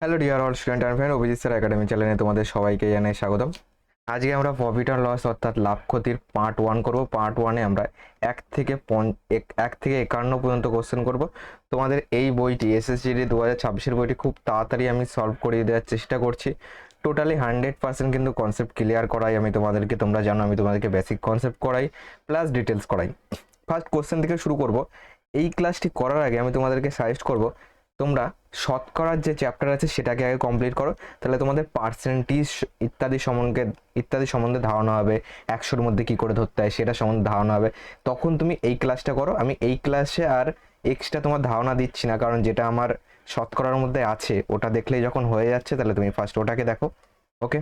Hello dear all student and friend, Abhijit sir academy চ্যানেলে তোমাদের সবাইকে জানাই স্বাগতম। আজকে আমরা প্রফিট অ্যান্ড লস অর্থাৎ লাভ ক্ষতির পার্ট 1 করব। পার্ট 1-এ আমরা 1 থেকে 51 পর্যন্ত কোশ্চেন করব। তোমাদের এই বইটি এসএসসিডি 2026-এর বইটি খুব তাড়াতাড়ি আমি সলভ করিয়ে দেওয়ার চেষ্টা করছি। টোটালি 100% কিন্তু কনসেপ্ট ক্লিয়ার করাই আমি তোমাদেরকে, তোমরা জানো আমি তোমাদেরকে বেসিক কনসেপ্ট করাই প্লাস ডিটেলস করাই। ফার্স্ট কোশ্চেন থেকে শুরু করব। এই ক্লাসটি করার আগে আমি তোমাদেরকে সাজেস্ট করব তোমরা শতকরার যে চ্যাপ্টার আছে সেটাকে আগে কমপ্লিট করো, তাহলে তোমাদের পার্সেন্টেজ ইত্যাদি সম্বন্ধে ধারণা হবে। 100-র মধ্যে কী করে ধরতে হয় সেটা সম্বন্ধে ধারণা হবে। তখন তুমি এই ক্লাসটা করো। আমি এই ক্লাসে আর এক্সট্রা তোমার ধারণা দিচ্ছি না, কারণ যেটা আমার শতকরার মধ্যে আছে ওটা দেখলেই যখন হয়ে যাচ্ছে তাহলে তুমি ফার্স্ট ওটাকে দেখো। ওকে,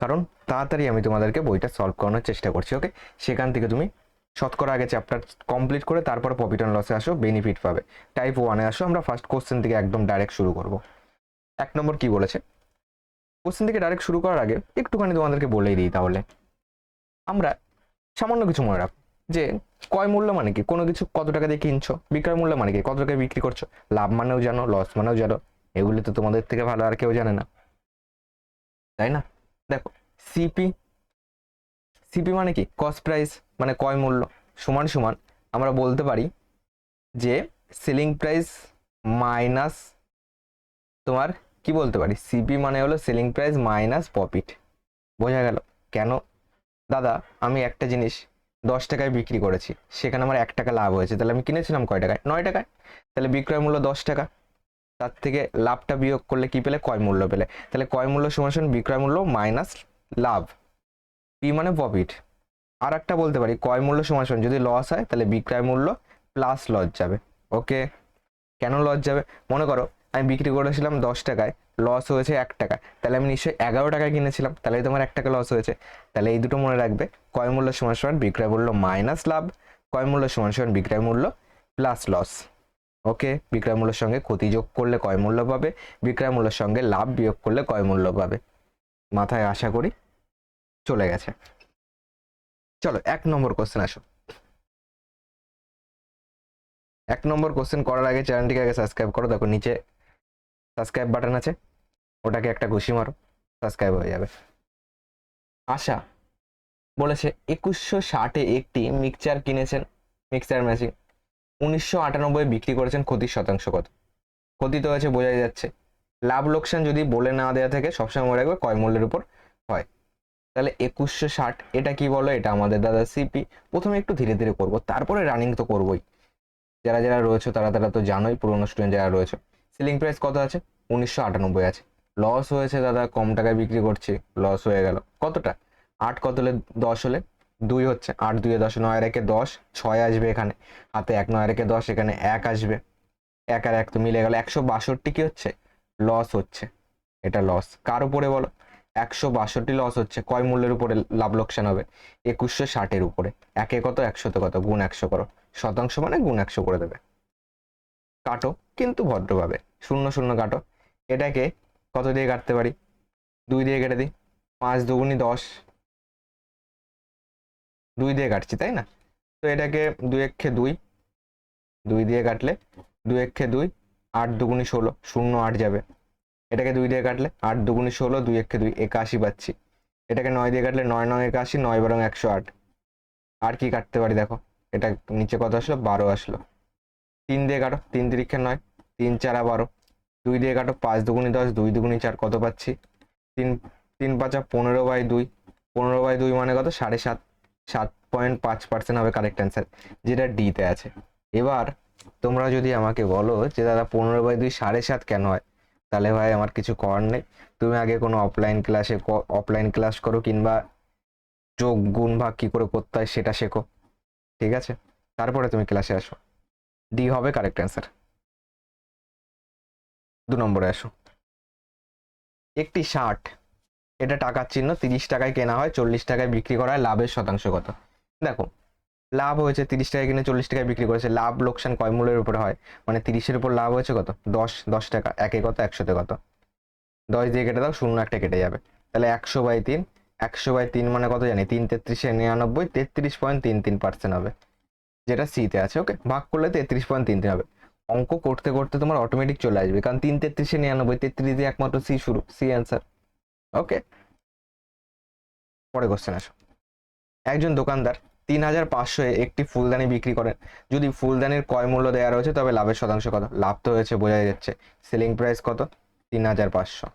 কারণ তাড়াতাড়ি আমি তোমাদেরকে বইটা সলভ করানোর চেষ্টা করছি। ওকে, সেখান থেকে তুমি শতকরা আগে চ্যাপ্টার কমপ্লিট করে তারপর প্রফিট অ্যান্ড লসে আসো, বেনিফিট পাবে। টাইপ 1-এ আসো। আমরা ফার্স্ট কোশ্চেন থেকে একদম ডাইরেক্ট শুরু করব। 1 নম্বর কি বলেছে? কোশ্চেন থেকে ডাইরেক্ট শুরু করার আগে একটুখানি তোমাদেরকে বলেই দিই। তাহলে আমরা সামান্য কিছু মনে রাখো যে ক্রয় মূল্য মানে কি, কোনো কিছু কত টাকা দিয়ে কিনছো। বিক্রয় মূল্য মানে কি, কত টাকায় বিক্রি করছো। লাভ মানেও জানো, লস মানেও জানো। এগুলি তো তোমাদের থেকে ভালো আর কেউ জানে না, তাই না? দেখো, সিপি সিপি মানে কি, কস্ট প্রাইস মানে ক্রয় মূল্য, সমান সমান আমরা বলতে পারি যে সেলিং প্রাইস মাইনাস তোমার কি বলতে পারি, সিপি মানে হলো সেলিং প্রাইস মাইনাস প্রফিট। বোঝা গেল? কেন দাদা, আমি একটা জিনিস 10 টাকায় বিক্রি করেছি, সেখানে আমার 1 টাকা লাভ হয়েছে, তাহলে আমি কিনেছিলাম কয় টাকায়? 9 টাকায়। তাহলে বিক্রয় মূল্য 10 টাকা, তার থেকে লাভটা বিয়োগ করলে কি পেলে? ক্রয় মূল্য পেলে। তাহলে ক্রয় মূল্য সমান সমান বিক্রয় মূল্য মাইনাস লাভ, পি মানে প্রফিট। আর একটা বলতে পারি ক্রয় মূল্য সমান সমান যদি লস হয় তাহলে বিক্রয় মূল্য প্লাস লস যাবে। ওকে, কেন লস যাবে? মনে করো আমি বিক্রি করেছিলাম 10 টাকায়, লস হয়েছে 1 টাকা, তাহলে আমি নিশ্চয়ই 11 টাকায় কিনেছিলাম, তাহলে তোমার 1 টাকা লস হয়েছে। তাহলে এই দুটো মনে রাখবে, ক্রয় মূল্য সমান সমান বিক্রয় মূল্য মাইনাস লাভ, ক্রয় মূল্য সমান সমান বিক্রয় মূল্য প্লাস লস। ওকে, বিক্রয় মূল্যের সঙ্গে ক্ষতি যোগ করলে ক্রয় মূল্য পাবে, বিক্রয় মূল্যের সঙ্গে লাভ বিয়োগ করলে ক্রয় মূল্য পাবে। মাথায় আশা করি চলে গেছে। চলো 1 নম্বর কোশ্চেন আসো। 1 নম্বর কোশ্চেন করার আগে চ্যানেলটিকে আগে সাবস্ক্রাইব করো। দেখো নিচে সাবস্ক্রাইব বাটন আছে, ওটাকে একটা ঘুষি মারো, সাবস্ক্রাইব হয়ে যাবে। আশা বলেছে 2160-এ একটি মিক্সচার কিনেছেন, মিক্সচার মেশিন 1998 বিক্রি করেছেন, ক্ষতির শতাংশ কত? ক্ষতি তো হয়েছে, বোঝাই যাচ্ছে। লাভ লোকসান যদি বলে না দেওয়া থাকে সবসময় মনে রাখবে ক্রয় মূল্যের উপর হয়। তাহলে 2160 এটা কি বলো? এটা আমাদের দাদা সিপি। প্রথমে একটু ধীরে ধীরে করবো, তারপরে রানিং তো করবোই। যারা যারা রয়েছে তারা তারা তো জানোই, পুরোনো স্টুডেন্ট যারা রয়েছে। সেলিং প্রাইস কত আছে? 1998 আছে। লস হয়েছে দাদা, কম টাকায় বিক্রি করছি, লস হয়ে গেল। কতটা? 8 কত হলে 10 হলে 2 হচ্ছে, 8 2 10, 9 আর 1 10, 6 আসবে এখানে হাতে, 1 9 আর 1 10, এখানে 1 আসবে, 1 আর 1 তো মিলে গেল। 162 কি হচ্ছে? লস হচ্ছে। এটা লস কার উপরে বলো? 162 লস হচ্ছে, কয় মূল্যের উপরে লাভ লোকসান হবে? 2160-এর উপরে। একে কত? 100-তে কত? গুণ 100 করো। শতাংশ মানে গুণ 100 করে দেবে। কাটো কিন্তু ভদ্রভাবে, 0 0 কাটো। এটাকে কত দিয়ে কাটতে পারি? 2 দিয়ে কেটে দিই। 5 2 10, 2 দিয়ে কাটছি তাই না? তো এটাকে 2 1 2, 2 দিয়ে কাটলে 2 1 2, 8 2 16, 0 8 যাবে। এটাকে 2 দিয়ে কাটলে 8 2 16, 2 1 2, 81 পাচ্ছি। এটাকে 9 দিয়ে কাটলে 9 9 81, 9 12 108। আর কি কাটতে পারি দেখো? এটা নিচে কত আসলো? 12 আসলো। 3 দিয়ে কাটো, 3 তিরিক্ষে 9, 3 4 12। 2 দিয়ে কাটো, 5 2 10, 2 2 4, কত পাচ্ছি? 3 3 5 15/2, 15/2 মানে কত? 7.5, 7.5% হবে কারেক্ট অ্যান্সার, যেটা ডিতে আছে। এবার তোমরা যদি আমাকে বলো যে দাদা 15/2 7.5 কেন হয়, তাহলে ভাই আমার কিছু করার নেই। তুমি আগে কোনো অফলাইন ক্লাস করো, কিংবা যোগ গুণ ভাগ কি করে করতে হয় সেটা শেখো, ঠিক আছে? তারপরে তুমি ক্লাসে আসো। ডি হবে কারেক্ট অ্যান্সার। 2 নম্বরে আসো। একটি শার্ট, এটা টাকার চিহ্ন, 30 টাকায় কেনা হয়, 40 টাকায় বিক্রি করা হয়, লাভের শতাংশ কত? দেখো, লাভ হয়েছে 30 টাকায় কিনে 40 টাকায় বিক্রি করেছে, লাভ লোকসান কয় মূল্যের উপরে হয়? মানে 30-এর উপর লাভ হয়েছে কত? 10 টাকা। একে কত? 100-তে কত? 10 দিয়ে কেটে দাও, 0 একটা কেটে যাবে। তাহলে 100/3, 100/3 মানে কত জানি? 3 33 99, 33.33% হবে, যেটা সিতে আছে। ওকে, ভাগ করলে 33.33 হবে। অঙ্ক করতে করতে তোমার অটোমেটিক চলে আসবে, কারণ 3 33 99, 33 দিয়ে একমাত্র সি শুরু, সি অ্যান্সার। ওকে, পরে কোশ্চেন আসো। একজন দোকানদার 3500 একটি ফুলদানি বিক্রি করেন। যদি ফুলদানির ক্রয় মূল্য দেওয়া রয়েছে তবে লাভের শতাংশ কত? লাভ তো হয়েছে, বোঝা যাচ্ছে। সেলিং প্রাইস কত? 3500।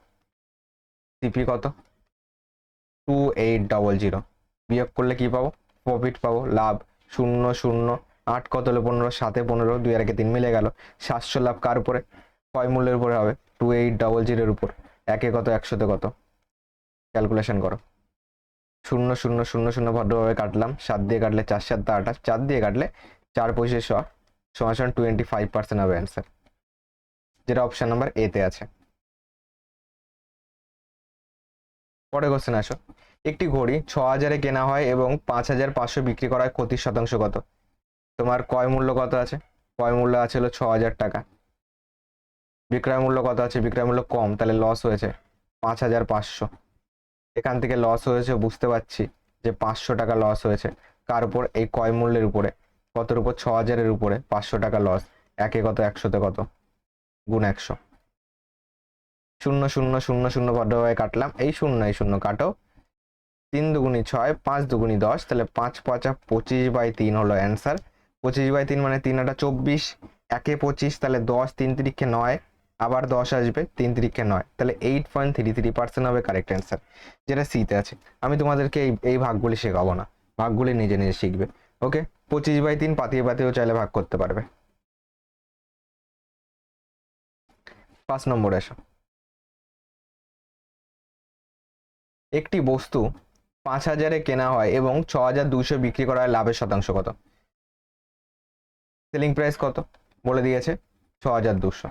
সিপি কত? 2800। বিয়োগ করলে কি পাবো? প্রফিট পাবো, লাভ। 0 0 8 কত হলো? 15, 7 15, 2 আর 1 3 মিলে গেল। 700 লাভ কার উপরে? ক্রয় মূল্যের উপরে হবে, 2800 উপর। একে কত, 100-তে কত? ক্যালকুলেশন করো। 0 0 0 0 ভদ্রভাবে কাটলাম, 7 দিয়ে কাটলে 4 7 28, 4 দিয়ে কাটলে 4 25 সমান 25% হবে অ্যান্সার, যেটা অপশন নাম্বার এ তে আছে। পরে কোশ্চেন আসো। একটি ঘড়ি 6000-এ কেনা হয় এবং 5500 বিক্রি করা হয়, ক্ষতির শতাংশ কত? তোমার ক্রয় মূল্য কত আছে? ক্রয় মূল্য আছে হলো 6000 টাকা। বিক্রয় মূল্য কত আছে? বিক্রয় মূল্য কম, তাহলে লস হয়েছে 5500। এখান থেকে লস হয়েছে বুঝতে পারছি যে 500 টাকা লস হয়েছে। কার উপর? এই ক্রয় মূল্যের উপরে। কতর উপর? 6000-এর উপরে 500 টাকা লস। একে কত, 100-তে কত? গুণ 100। 0 0 0 0 ভদ্রভাবে কাটলাম, এই 0 কাটো। 3 দুগুণি 6, 5 দুগুণি 10, তাহলে 5 5 25/3 হলো অ্যান্সার। 25/3 মানে 3 আটা 24, একে 25, তাহলে 10, 3 তিরিক্ষে 9, আবার 10 আসবে, 3 তিরিক্ষে 9, তাহলে 8.33% হবে কারেক্ট অ্যান্সার, যেটা সিতে আছে। আমি তোমাদেরকে এই ভাগগুলি শেখাবো না, ভাগগুলি নিজে নিজে শিখবে। ওকে, 25/3 পাতিয়ে পাতিয়েও চাইলে ভাগ করতে পারবে। 5 নম্বরে এসো। একটি বস্তু 5000-এ কেনা হয় এবং 6200 বিক্রি করা হয়, লাভের শতাংশ কত? সেলিং প্রাইস কত বলে দিয়েছে? 6200।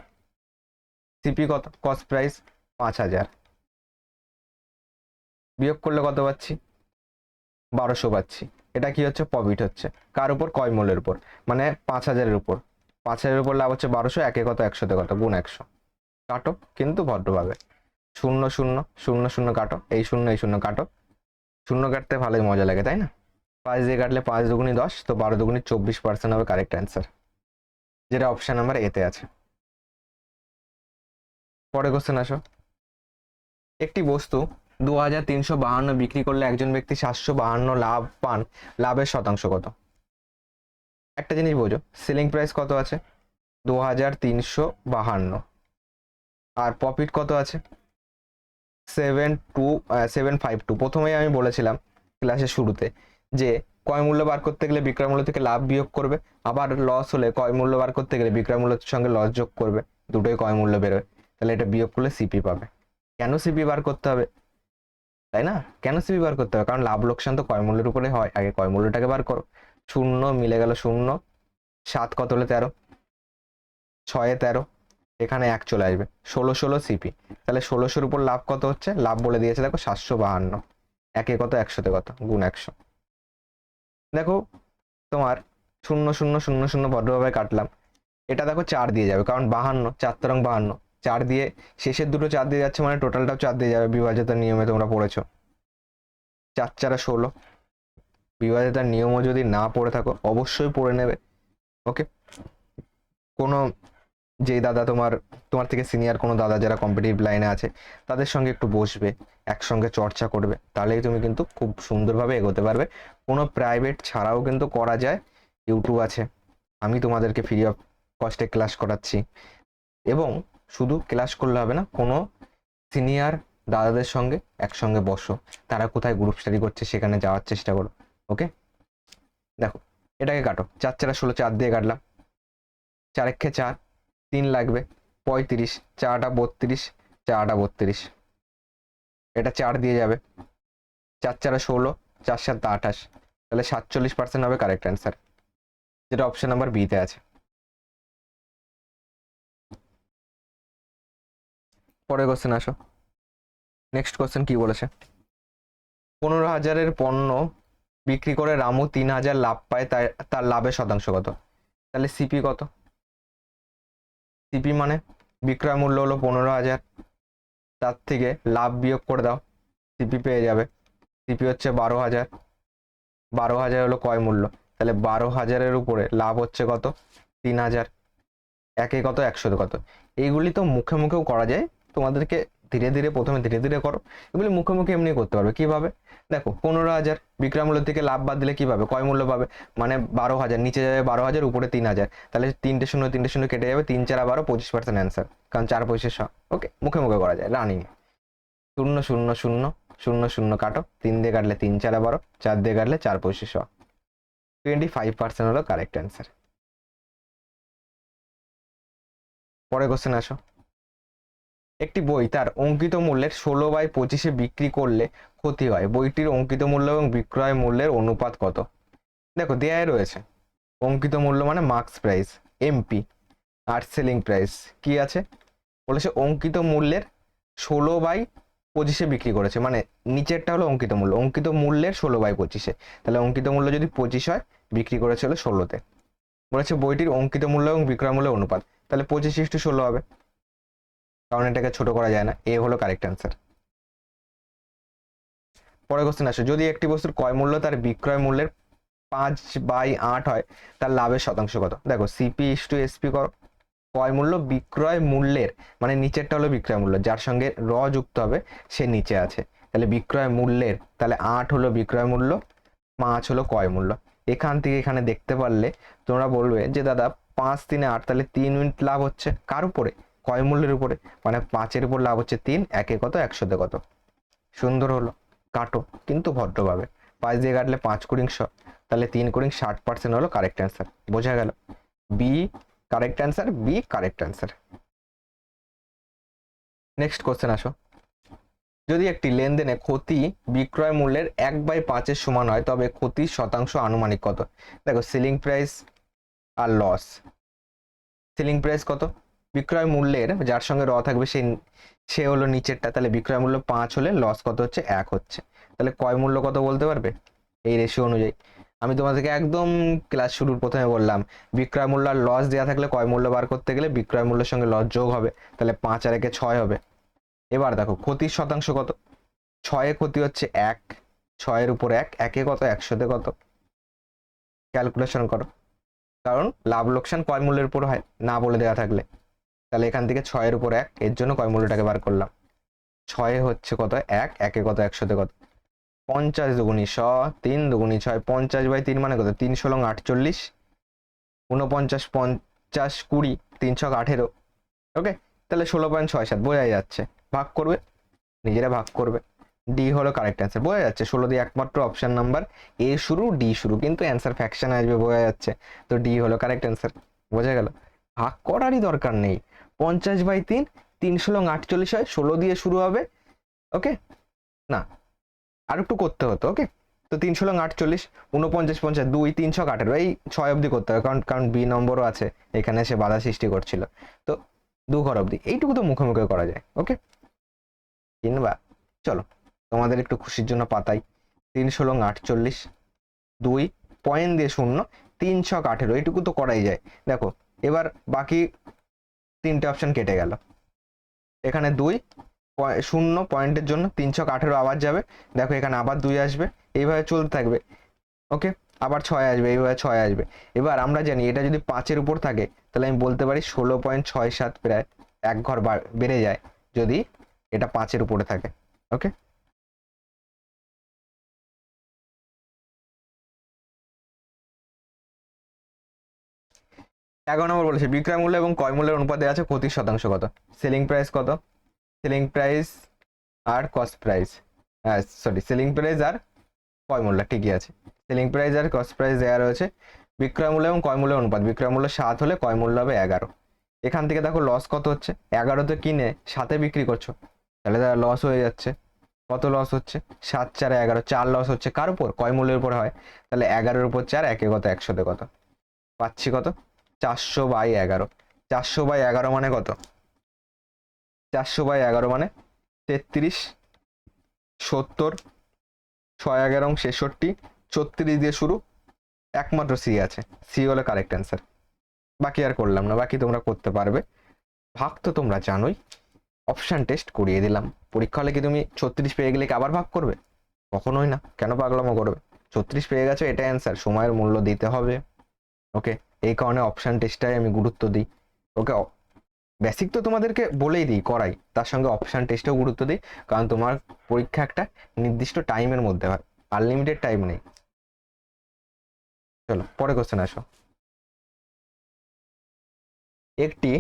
সিপি কত? Cost price 5000। বিয়োগ করলে কত পাচ্ছি? 1200 পাচ্ছি। এটা কি হচ্ছে? প্রফিট হচ্ছে। কার উপর? ক্রয় মূল্যের উপর, মানে 5000-এর উপর। 5000-এর উপর লাভ হচ্ছে 1200, একে কত, 100-তে কত? গুণ 100। কাটো কিন্তু ভদ্রভাবে। 0 0 0 0 কাটো, এই 0 এই 0 কাটো। 0 কাটতে ভালোই মজা লাগে, তাই না? 5 দিয়ে কাটলে 5 দুগুণি 10, তো 12 দুগুণি 24% হবে কারেক্ট অ্যান্সার, যেটা অপশন নাম্বার এতে আছে। পরে কোশ্চেন আসো। একটি বস্তু 2352 বিক্রি করলে একজন ব্যক্তি 752 লাভ পান, লাভের শতাংশ কত? একটা জিনিস বোঝো, সেলিং প্রাইস কত আছে? 2352, আর প্রফিট কত আছে? 752। প্রথমেই আমি বলেছিলাম ক্লাসের শুরুতে যে ক্রয় মূল্য বার করতে গেলে বিক্রয় মূল্য থেকে লাভ বিয়োগ করবে, আবার লস হলে ক্রয় মূল্য বার করতে গেলে বিক্রয় মূল্যের সঙ্গে লস যোগ করবে, দুটোই ক্রয় মূল্য বেরোয়, তাহলে এটা বিয়োগ করলে সিপি পাবে। কেন সিপি বার করতে হবে, তাই না? কেন সিপি বার করতে হবে? কারণ লাভ লোকসান তো ক্রয় মূল্যের উপরে হয়, আগে ক্রয় মূল্যটাকে বার করো। 0 মিলে গেল 0, 7 কত হলে 13, 6 13, এখানে 1 চলে আসবে, 16 16 সিপি। তাহলে 1600-এর উপর লাভ কত হচ্ছে? লাভ বলে দিয়েছে দেখো 752, একে কত, 100-তে কত? গুণ 100। দেখো তোমার 0 0 0 0 ভদ্রভাবে কাটলাম, এটা দেখো 4 দিয়ে যাবে, কারণ 52, 4 তরং 52, 4 দিয়ে শেষের দুটো 4 দিয়ে যাচ্ছে, মানে টোটালটাও 4 দিয়ে যাবে, বিভাজ্যতার নিয়মে তোমরা পড়েছো। 4 4 16, বিভাজ্যতার নিয়মও যদি না পড়ে থাকো অবশ্যই পড়ে নেবে। ওকে, কোনো যেই দাদা তোমার থেকে সিনিয়র কোনো দাদা যারা কম্পিটিটিভ লাইনে আছে তাদের সঙ্গে একটু বসবে, একসঙ্গে চর্চা করবে, তাহলেই তুমি কিন্তু খুব সুন্দরভাবে এগোতে পারবে। কোনো প্রাইভেট ছাড়াও কিন্তু করা যায়, ইউটিউব আছে, আমি তোমাদেরকে ফ্রি অফ কস্টে ক্লাস করাচ্ছি। এবং শুধু ক্লাস করলে হবে না, কোনো সিনিয়র দাদাদের সঙ্গে একসঙ্গে বসো, তারা কোথায় গ্রুপ স্টাডি করছে সেখানে যাওয়ার চেষ্টা করো। ওকে, দেখো এটাকে কাটো, 4 4 16, 4 দিয়ে কাটলাম, 4 একে 4, 3 লাগবে, 35, 4 8 32, 4 8 32, এটা 4 দিয়ে যাবে, 4 4 16, 4 7 28, তাহলে 47% হবে কারেক্ট অ্যান্সার, যেটা অপশন নাম্বার বি তে আছে। পরের কোশ্চেন আসো। নেক্সট কোশ্চেন কি বলেছে? 15,000-এর পণ্য বিক্রি করে রামু 3,000 লাভ পায়, তার লাভের শতাংশ কত? তাহলে সিপি কত? সিপি মানে বিক্রয় মূল্য হলো 15,000, তার থেকে লাভ বিয়োগ করে দাও, সিপি পেয়ে যাবে। সিপি হচ্ছে 12,000, 12,000 হলো ক্রয় মূল্য, তাহলে 12,000-এর উপরে লাভ হচ্ছে কত? 3,000। একে কত, একশোতে কত, এইগুলি তো মুখে মুখেও করা যায়। তোমাদেরকে ধীরে ধীরে, প্রথমে ধীরে ধীরে করো, এগুলি মুখে মুখে এমনি করতে পারবে। কিভাবে দেখো, 15,000 বিক্রয় মূল্য থেকে লাভ বাদ দিলে কি পাবে, কয় মূল্য পাবে, মানে 12,000, নিচে যাবে 12,000, উপরে 3,000, তাহলে 3 শূন্য কেটে যাবে, 3 4 12, 25% অ্যান্সার, কারণ 4 পয়সা। ওকে, মুখে মুখে করা যায়। রানিং 0 0 0 0 0 কাটো, 3 দিয়ে কাটলে 3 4 12, 4 দিয়ে কাটলে 4 পয়সা, 25% হলো কারেক্ট অ্যান্সার। পরে কোশ্চেন আসো। একটি বই তার অঙ্কিত মূল্যের 16/25 বিক্রি করলে ক্ষতি হয়, বইটির অঙ্কিত মূল্য এবং বিক্রয় মূল্যের অনুপাত কত? দেখো দেয়াই রয়েছে, অঙ্কিত মূল্য মানে মার্কস প্রাইস, এমপি, আর সেলিং প্রাইস কি আছে বলেছে, অঙ্কিত মূল্যের 16/25 বিক্রি করেছে, মানে নিচেরটা হলো অঙ্কিত মূল্য, অঙ্কিত মূল্যের 16/25, তাহলে অঙ্কিত মূল্য যদি 25 হয়, বিক্রি করেছিল 16তে। বলেছে বইটির অঙ্কিত মূল্য এবং বিক্রয় মূল্যের অনুপাত, তাহলে 25:16 হবে, কারণ এটাকে ছোট করা যায় না। এ হলো কারেক্ট অ্যান্সার। পরে কোশ্চেন আসো, যদি একটি বস্তুর ক্রয় মূল্য তার বিক্রয় মূল্যের 5/8 হয়, তার লাভের শতাংশ কত? দেখো CP/SP করো, ক্রয় মূল্য বিক্রয় মূল্যের, মানে নিচেরটা হলো বিক্রয় মূল্য, যার সঙ্গে যুক্ত হবে সে নিচে আছে, তাহলে বিক্রয় মূল্যের, তাহলে 8 হলো বিক্রয় মূল্য, 5 হলো ক্রয় মূল্য। এখান থেকে এখানে দেখতে পারলে তোমরা বলবে যে দাদা 5 3 8, তাহলে 3 ইউনিট লাভ হচ্ছে কার উপরে, ক্রয় মূল্যের উপরে, মানে 5-এর উপর লাভ হচ্ছে 3, একে কত, 100তে কত। সুন্দর হলো, কাটো কিন্তু ভদ্রভাবে, 5 দিয়ে কাটলে 5 কুড়ি 100, তাহলে 3 কুড়ি 60% হলো কারেক্ট অ্যান্সার। বোঝা গেল, B correct answer, B correct answer. Next question আসো, যদি একটি লেনদেনে ক্ষতি বিক্রয় মূল্যের 1/5 সমান হয়, তবে ক্ষতির শতাংশ আনুমানিক কত? দেখো সেলিং প্রাইস আর লস, সেলিং প্রাইস কত, বিক্রয় মূল্যের যার সঙ্গে থাকবে সে হলো নিচেরটা, তাহলে বিক্রয় মূল্য 5 হলে লস কত হচ্ছে, 1 হচ্ছে, তাহলে ক্রয় মূল্য কত বলতে পারবে এই রেশিও অনুযায়ী। আমি তোমাদেরকে একদম ক্লাস শুরুর প্রথমে বললাম, বিক্রয় মূল্য আর লস দেওয়া থাকলে ক্রয় মূল্য বার করতে গেলে বিক্রয় মূল্যের সঙ্গে লস যোগ হবে, তাহলে 5 আর 1 6 হবে। এবার দেখো ক্ষতির শতাংশ কত, 6 ক্ষতি হচ্ছে 1, 6-এর উপর 1, একে কত, 100তে কত, ক্যালকুলেশন করো, কারণ লাভ লোকসান ক্রয় মূল্যের উপর হয় না বলে দেওয়া থাকলে, তাহলে এখান থেকে 6-এর উপর 1, এর জন্য ক্রয় মূল্যটাকে বার করলাম, 6 হচ্ছে কত 1, একে কত, 100তে কত, 50 দুগুণী 100, 3 দুগুণী 6, 50/3 মানে কত, 3 ষোলং 48, 49, 50 20, 3 ছক 18, ওকে, তাহলে 16.67 বোঝা যাচ্ছে, ভাগ করবে, নিজেরা ভাগ করবে, ডি হলো কারেক্ট অ্যান্সার। বোঝা যাচ্ছে 16 দিয়ে একমাত্র অপশন নাম্বার এ শুরু, ডি শুরু, কিন্তু অ্যান্সার ফ্র্যাকশন আসবে, বোঝা যাচ্ছে, তো ডি হলো কারেক্ট অ্যান্সার। বোঝা গেল, ভাগ করারই দরকার নেই, 50/3, 3 ষোলং 48 হয়, 16 দিয়ে শুরু হবে, ওকে, না আর একটু করতে হতো, ওকে, তো 3 ষোলং 48, 49 50, 2 3 ছক 18, এই 6 অবধি করতে হবে, কারণ কারণ বি নম্বরও আছে এখানে, সে বাধা সৃষ্টি করছিল, তো 2 ঘর অবধি, এইটুকু তো মুখে মুখে করা যায়, ওকে। কিংবা চলো তোমাদের একটু খুশির জন্য পাতাই, 3 ষোলং 48, 2 পয়েন্ট দিয়ে 0, 3 ছক 18, এইটুকু তো করাই যায়। দেখো এবার বাকি 3টে অপশন কেটে গেল, এখানে 2 0 পয়েন্টের জন্য, 3 ছক 18 আবার যাবে, দেখো এখানে আবার 2 আসবে, এইভাবে চলতে থাকবে, ওকে, আবার 6 আসবে, এইভাবে 6 আসবে। এবার আমরা জানি এটা যদি 5-এর উপর থাকে, তাহলে আমি বলতে পারি 16.67, প্রায় 1 ঘর বেড়ে যায় যদি এটা 5-এর উপরে থাকে, ওকে। এগারো নম্বর বলেছে বিক্রয় মূল্য এবং ক্রয় মূল্যের অনুপাতে আছে ক্ষতির শতাংশ কত? সেলিং প্রাইস কত, সেলিং প্রাইস আর কস্ট প্রাইস, হ্যাঁ সরি, সেলিং প্রাইস আর ক্রয় মূল্য, ঠিকই আছে, সেলিং প্রাইস আর কস্ট প্রাইস দেওয়া রয়েছে। বিক্রয় মূল্য এবং ক্রয় মূল্যের অনুপাত, বিক্রয় মূল্য 7 হলে ক্রয় মূল্য হবে 11। এখান থেকে দেখো লস কত হচ্ছে, 11তে কিনে 7-এ বিক্রি করছো, তাহলে তারা লস হয়ে যাচ্ছে, কত লস হচ্ছে, 7 4 11, 4 লস হচ্ছে কার উপর, ক্রয় মূল্যের উপর হয়, তাহলে 11-এর উপর 4, একে কত, 100তে কত, পাচ্ছি কত, 400/11, 400/11 মানে কত, 400/11 মানে 33, 70, 6 11 63, 34 দিয়ে শুরু, একমাত্র সি আছে, সি হলো কারেক্ট অ্যান্সার। বাকি আর করলাম না, বাকি তোমরা করতে পারবে, ভাগ তো তোমরা জানোই, অপশন টেস্ট করিয়ে দিলাম, পরীক্ষা হলে কি তুমি 36 পেয়ে গেলে কি আবার ভাগ করবে? কখনোই না, কেন পাগলামো করবে, 36 পেয়ে গেছো, এটা অ্যান্সার, সময়ের মূল্য দিতে হবে, ওকে, এই কারণে অপশন টেস্টটাই আমি গুরুত্ব দিই, ওকে, বেসিক তো তোমাদেরকে বলেই দিই, করাই, তার সঙ্গে অপশান টেস্টেও গুরুত্ব দিই, কারণ তোমার পরীক্ষা একটা নির্দিষ্ট টাইমের মধ্যে হয়, আনলিমিটেড টাইম নেই। চলো পরে কোশ্চেন আসো। একটি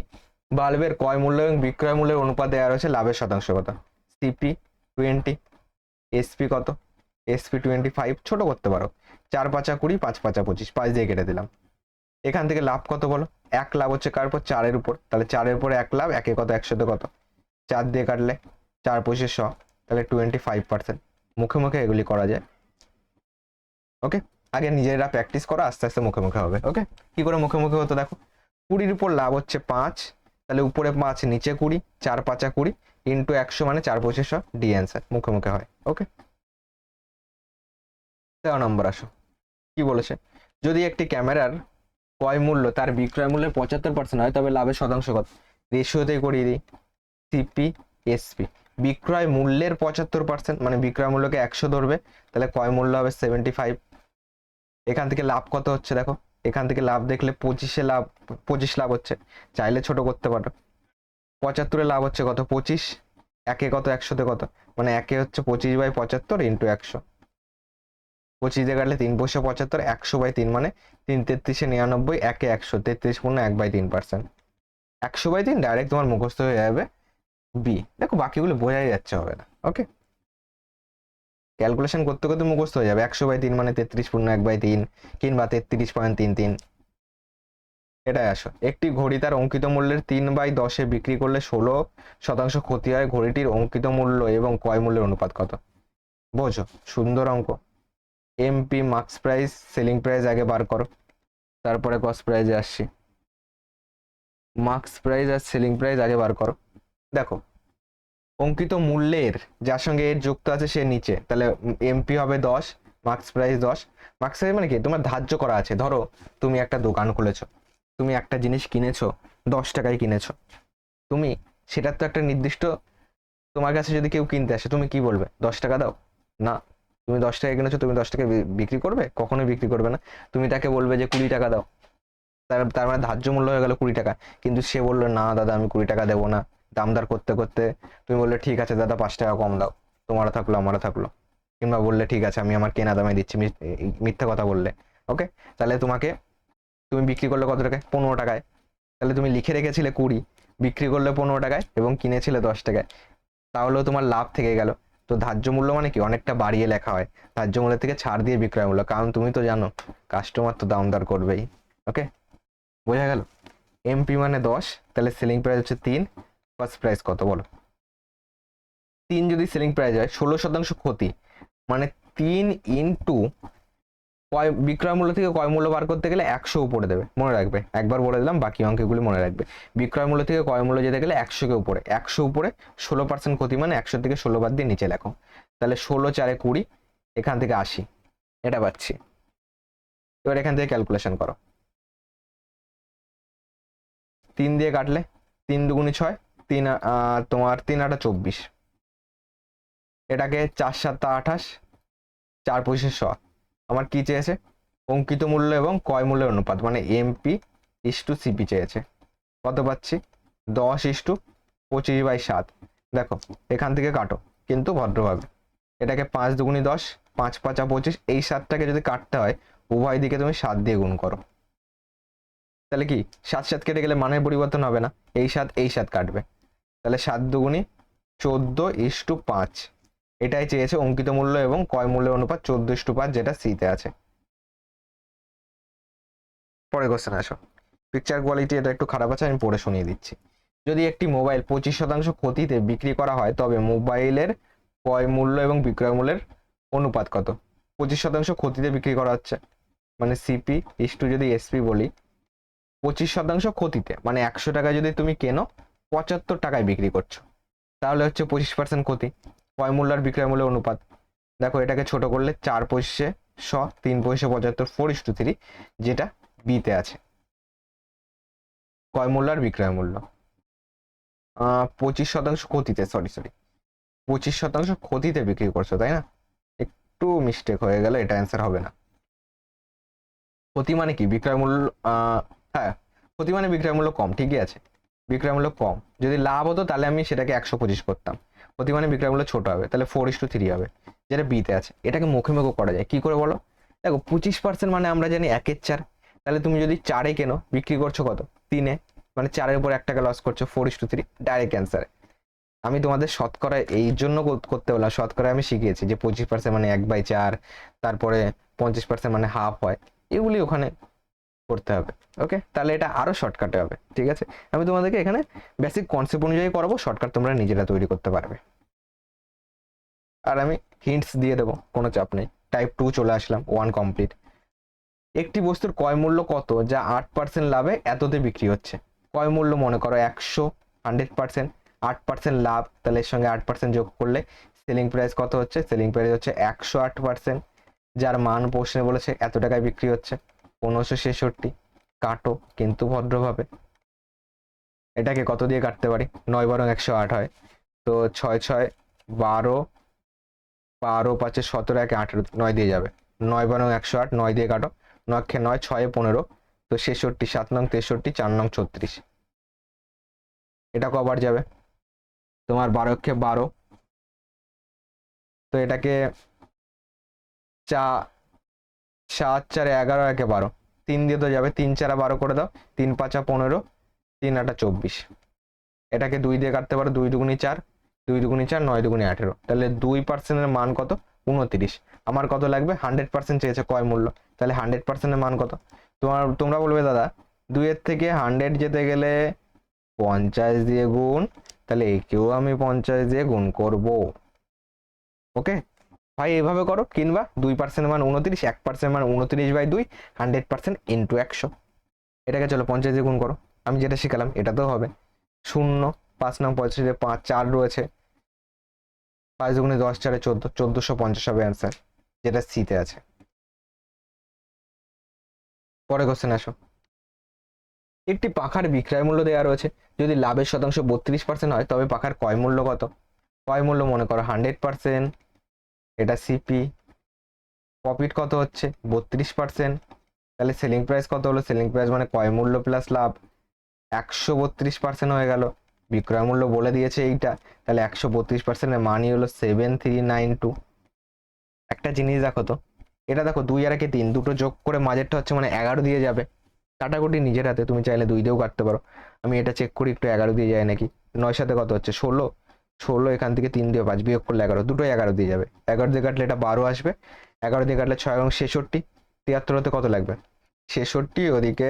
বাল্বের ক্রয় মূল্য এবং বিক্রয় মূল্যের অনুপাত দেওয়া রয়েছে, লাভের শতাংশ কত? সিপি 20, এসপি কত? এসপি 25, ছোট করতে পারো, 4 5 20, 5 5 25, 5 দিয়ে কেটে দিলাম। এখান থেকে লাভ কত বলো? 1 লাভ হচ্ছে কার উপর? 4-এর উপর, তাহলে 4-এর উপরে 1 লাভ, 1-এ কত? 100-তে কত? 4 দিয়ে কাটলে 4 25 100, তাহলে 25%। মুখে মুখে এগুলি করা যায়। ওকে, আগে নিজেরা প্র্যাকটিস করো, আস্তে আস্তে মুখে মুখে হবে। ওকে, কি করে মুখে মুখে হতো দেখো, 20-র উপর লাভ হচ্ছে 5, তাহলে উপরে 5 নিচে 20, 4 5 20 ইন্টু 100 মানে 4 25 100, ডি অ্যান্সার, মুখে মুখে হয়। ওকে, 13 নম্বর আসো, কি বলেছে? যদি একটি ক্যামেরার ক্রয় মূল্য তার বিক্রয় মূল্যের 75% হয়, তবে লাভের শতাংশ কত? রেশিওতেই করিয়ে দিই, সিপি এসপি। বিক্রয় মূল্যের 75% মানে বিক্রয় মূল্যকে 100 ধরবে, তাহলে ক্রয় মূল্য হবে 75। এখান থেকে লাভ কত হচ্ছে দেখো, এখান থেকে লাভ দেখলে 25 লাভ হচ্ছে, চাইলে ছোট করতে পারো। 75-এ লাভ হচ্ছে কত? 25, 1-এ কত? 100-তে কত? মানে 1-এ হচ্ছে 25/75 ইন্টু 100, 25 দিয়ে কাটলে 3 পয়সা 75, 100/3 মানে 3 33 99, 1-এ 100, 33/1/3%, 100/3 ডাইরেক্ট তোমার মুখস্থ হয়ে যাবে বি। দেখো বাকিগুলো বোঝাই যাচ্ছে, হবে না। ওকে, ক্যালকুলেশন করতে করতে মুখস্থ হয়ে যাবে, 100/3 মানে 33/1/3 কিংবা 33.33। এটাই আসো, একটি ঘড়ি তার অঙ্কিত মূল্যের 3/10-এ বিক্রি করলে 16% ক্ষতি হয়, ঘড়িটির অঙ্কিত মূল্য এবং ক্রয় মূল্যের অনুপাত কত? বোঝো, সুন্দর অঙ্ক। MP marks price, selling price আগে বার করো, তারপরে কস্ট প্রাইসে আসছি। মার্কস প্রাইস আর সেলিং প্রাইস আগে বার করো। দেখো, অঙ্কিত মূল্যের যার সঙ্গে এর যুক্ত আছে সে নিচে, তাহলে এমপি হবে 10, মার্কস প্রাইস 10। মার্কস প্রাইস মানে কি? তোমার ধার্য করা আছে, ধরো তুমি একটা দোকান খুলেছো, তুমি একটা জিনিস কিনেছো 10 টাকায় কিনেছো, তুমি সেটার তো একটা নির্দিষ্ট, তোমার কাছে যদি কেউ কিনতে আসে তুমি কি বলবে? 10 টাকা দাও? না, তুমি 10 টাকায় কিনেছো, তুমি 10 টাকায় বিক্রি করবে? কখনোই বিক্রি করবে না, তুমি তাকে বলবে যে 20 টাকা দাও। তার মানে ধার্য মূল্য হয়ে গেল 20 টাকা, কিন্তু সে বললো না দাদা আমি 20 টাকা দেবো না। দামদার করতে করতে তুমি বললে ঠিক আছে দাদা 5 টাকা কম দাও, তোমারও থাকলো আমারও থাকলো। কিংবা বললে ঠিক আছে আমি আমার কেনা দামে দিচ্ছি, মিথ্যা কথা বললে। ওকে, তাহলে তুমি বিক্রি করলে কত টাকায়? 15 টাকায়। তাহলে তুমি লিখে রেখেছিলে 20, বিক্রি করলে 15 টাকায় এবং কিনেছিলে 10 টাকায়, তাহলেও তোমার লাভ থেকে গেল। তো ধার্য মূল্য মানে কি? অনেকটা বাড়িয়ে লেখা হয়, ধার্য মূল্য থেকে ছাড় দিয়ে বিক্রয় মূল্য, কারণ তুমি তো জানো কাস্টমার তো দামদার করবেই। ওকে, বোঝা গেল? এমপি মানে 10, তাহলে সেলিং প্রাইস হচ্ছে 3, ফার্স্ট প্রাইস কত বলো? 3 যদি সেলিং প্রাইস হয়, 16% ক্ষতি মানে 3 ইন্টু বিক্রয় মূল্য থেকে ক্রয় মূল্য বার করতে গেলে 100 উপরে দেবে, মনে রাখবে, একবার বলে দিলাম, বাকি অঙ্কগুলি মনে রাখবে। বিক্রয় মূল্য থেকে ক্রয় মূল্য যেতে গেলে 100-কে উপরে, 100 উপরে 16% ক্ষতি মানে 100 থেকে 16 বাদ দিয়ে নিচে লেখো, তাহলে 16 4-এ 20, এখান থেকে 80, এটা পাচ্ছি। এবার এখান থেকে ক্যালকুলেশন করো, 3 দিয়ে কাটলে 3 দুগুণে 6, তোমার 3 8 24, এটাকে 4 7 28, 4 25 100। আমার কি চেয়েছে? অঙ্কিত মূল্য এবং ক্রয় মূল্যের অনুপাত, মানে এমপি ইস্টু সিপি চেয়েছে। কত পাচ্ছি? 10:25/7। দেখো এখান থেকে কাটো কিন্তু ভদ্রভাবে, এটাকে 5 দুগুণি 10, 5 5 25, এই 7টাকে যদি কাটতে হয় উভয় দিকে তুমি 7 দিয়ে গুণ করো, তাহলে কি 7 7 কেটে গেলে মানের পরিবর্তন হবে না, এই 7 কাটবে, তাহলে 7 দুগুণি 14:5। এটাই চেয়েছে অঙ্কিত মূল্য এবং ক্রয় মূল্যের অনুপাত 14:5, যেটা সিতে আছে। পরে কোশ্চেন আসো, পিকচার কোয়ালিটি এটা একটু খারাপ আছে, আমি পড়ে শুনিয়ে দিচ্ছি। যদি একটি মোবাইল 25% ক্ষতিতে বিক্রি করা হয়, তবে মোবাইলের ক্রয় মূল্য এবং বিক্রয় মূল্যের অনুপাত কত? 25% ক্ষতিতে বিক্রি করা হচ্ছে মানে সিপি ইস্টু যদি এসপি বলি, 25% ক্ষতিতে মানে 100 টাকায় যদি তুমি কেনো 75 টাকায় বিক্রি করছো, তাহলে হচ্ছে 25% ক্ষতি, ক্রয় মূল্য আর বিক্রয় মূল্যের অনুপাত। দেখো এটাকে ছোট করলে 4 পয়সা 100, 3 পয়সা 75, 4:3, যেটা বিতে আছে, ক্রয় মূল্য আর বিক্রয় মূল্য। 25% ক্ষতিতে, সরি 25% ক্ষতিতে বিক্রি করছো, তাই না? একটু মিস্টেক হয়ে গেল, এটা অ্যান্সার হবে না। ক্ষতি মানে কি? বিক্রয় মূল্য, হ্যাঁ ক্ষতি মানে বিক্রয় মূল্য কম, ঠিকই আছে, বিক্রয় মূল্য কম। যদি লাভ হতো তাহলে আমি সেটাকে 125 করতাম। ক্ষতি মানে বিক্রয় মূল্য ছোট হবে, তাহলে 4:3 হবে, যেটা বিতে আছে। এটাকে মুখে মুখে করা যায়, কি করে বলো? দেখো 25% মানে আমরা জানি 1/4, তাহলে তুমি যদি 4-এ কেনো, বিক্রি করছো কত? 3-এ, মানে 4-এর উপর 1 টাকা লস করছো, 4:3, ডাইরেক্ট অ্যান্সার। আমি তোমাদের শতকরা এই জন্য করতে বললাম, শতকরা আমি শিখিয়েছি যে 25% মানে 1/4, তারপরে 50% মানে হাফ হয়, এগুলি ওখানে করতে হবে। ওকে, তাহলে এটা আরো শর্টকাটে হবে, ঠিক আছে? আমি তোমাদেরকে এখানে বেসিক কনসেপ্ট অনুযায়ী করাবো, শর্টকাট তোমরা নিজেরা তৈরি করতে পারবে। আর আমি হিন্টস দিয়ে দেবো, কোনো চাপ নেই। টাইপ 2 চলে আসলাম, 1 কমপ্লিট। একটি বস্তুর ক্রয় মূল্য কত যা 8% লাভে এততে বিক্রি হচ্ছে? ক্রয় মূল্য মনে করো 100, 100%, 8% লাভ, তাহলে এর সঙ্গে 8% যোগ করলে সেলিং প্রাইস কত হচ্ছে? সেলিং প্রাইস হচ্ছে 108%, যার মান প্রশ্নে বলেছে এত টাকায় বিক্রি হচ্ছে, 1566। কাটো কিন্তু ভদ্রভাবে। এটাকে কত দিয়ে কাটতে পারি? 9 × 108 হয়, তো 6 × 6 = 12, 12 × 5 = 17, 1 × 18, 9 দিয়ে যাবে। 9 × 108, 9 দিয়ে কাটো, 9 × 9 = 6, 15, তো 66, 7 নং 63, 4 নং 36। এটা কবার যাবে? তোমার 12 × 12, তো এটাকে 7 × 4 = 11, 1 × 12, 3 দিয়ে তো যাবে, 3 × 4 = 12 করে দাও, 3 × 5 = 15, 3 × 8 = 24। এটাকে 2 দিয়ে কাটতে পারো, 2 × 2 = 4, 2 × 2 = 4, 9 × 2 = 18, তাহলে 2% এর মান কত? 29। আমার কত লাগবে? 100% চেয়েছে ক্রয় মূল্য, তাহলে 100% এর মান কত? তোমরা বলবে দাদা 2 এর থেকে 100 যেতে গেলে 50 দিয়ে গুণ, তাহলে একেও আমি 50 দিয়ে গুণ করব। ওকে ভাই, এইভাবে করো, কিংবা 2% মান 29, 1% মান 29/2, 100% ইন্টু 100। এটাকে চলো 50 দিয়ে গুণ করো, আমি যেটা শিখালাম এটাতেও হবে। 0, 5 নং 85, 5 4 রয়েছে, 5 দুগুণে 10, 4 14, 1450 হবে অ্যান্সার, যেটা সিতে আছে। পরে কোশ্চেন আসো। একটি পাখার বিক্রয় মূল্য দেওয়া রয়েছে, যদি লাভের শতাংশ 32% হয় তবে পাখার ক্রয় মূল্য কত? ক্রয় মূল্য মনে করো 100%, এটা সিপি। প্রফিট কত হচ্ছে? 32%, তাহলে সেলিং প্রাইস কত হলো? সেলিং প্রাইস মানে ক্রয় মূল্য প্লাস লাভ, 132% হয়ে গেল। বিক্রয় মূল্য বলে দিয়েছে এইটা, তাহলে 132%-এর মানই হলো 7392। একটা জিনিস দেখো তো, এটা দেখো 2 আর 1 3, দুটো যোগ করে মাঝেরটা হচ্ছে মানে 11 দিয়ে যাবে। কাটাকুটি নিজের হাতে, তুমি চাইলে 2 দিয়েও কাটতে পারো। আমি এটা চেক করি একটু, 11 দিয়ে যায় নাকি। 9 সাথে কত হচ্ছে? 16, 16 এখান থেকে 3 দিয়ে 5 বিয়োগ করলে 11, দুটোই 11 দিয়ে যাবে। 11 দিয়ে কাটলে এটা 12 আসবে, 11 দিয়ে কাটলে 6 এবং 66, 73 হতে কত লাগবে? 66, ওদিকে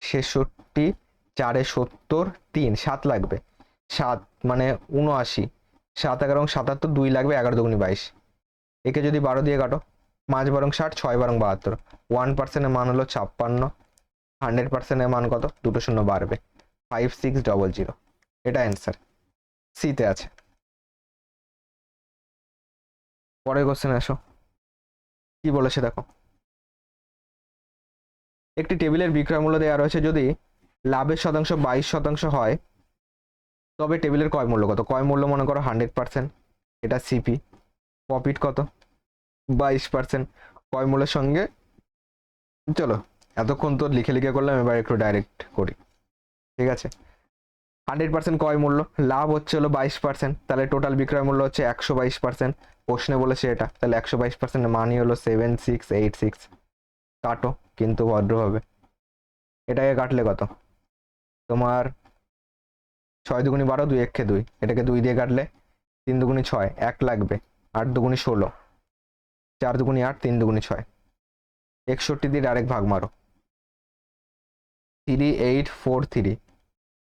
66, 4 70, 3 7 লাগবে, 7 মানে 79, 7 11 77, 2 লাগবে, 11 দুগুণে 22। একে যদি 12 দিয়ে কাটো, 5 12 60, 6 12 72, 1%-এর মান হলো 56, 100%-এর মান কত? দুটো শূন্য বাড়বে, 5600। এটা অ্যান্সার, সিতে আছে। পরের কোশ্চেন আসো, কি বলেছে দেখো। একটি টেবিলের বিক্রয় মূল্য দেওয়া রয়েছে, যদি লাভের শতাংশ 22% হয় তবে টেবিলের ক্রয় মূল্য কত? ক্রয় মূল্য মনে করো 100%, এটা সিপি। প্রফিট কত? 22%। ক্রয় মূল্যের সঙ্গে, চলো এতক্ষণ তো লিখে লিখে করলাম, এবার একটু ডাইরেক্ট করি, ঠিক আছে? 100% ক্রয় মূল্য, লাভ হচ্ছে হলো 22%, তাহলে টোটাল বিক্রয় মূল্য হচ্ছে 122%। প্রশ্নে বলেছে এটা, তাহলে 122%-এর মানই হলো 7686। কাটো কিন্তু ভদ্রভাবে। এটাকে কাটলে কত? তোমার 6 দুগুণি 12, 2 1 2, এটাকে 2 দিয়ে কাটলে 3 দুগুণি 6, 1 লাগবে, 8 দুগুণি 16, 4 দুগুণি 8, 3 দুগুণি 6, 61 দিয়ে ডাইরেক্ট ভাগ মারো, 3843।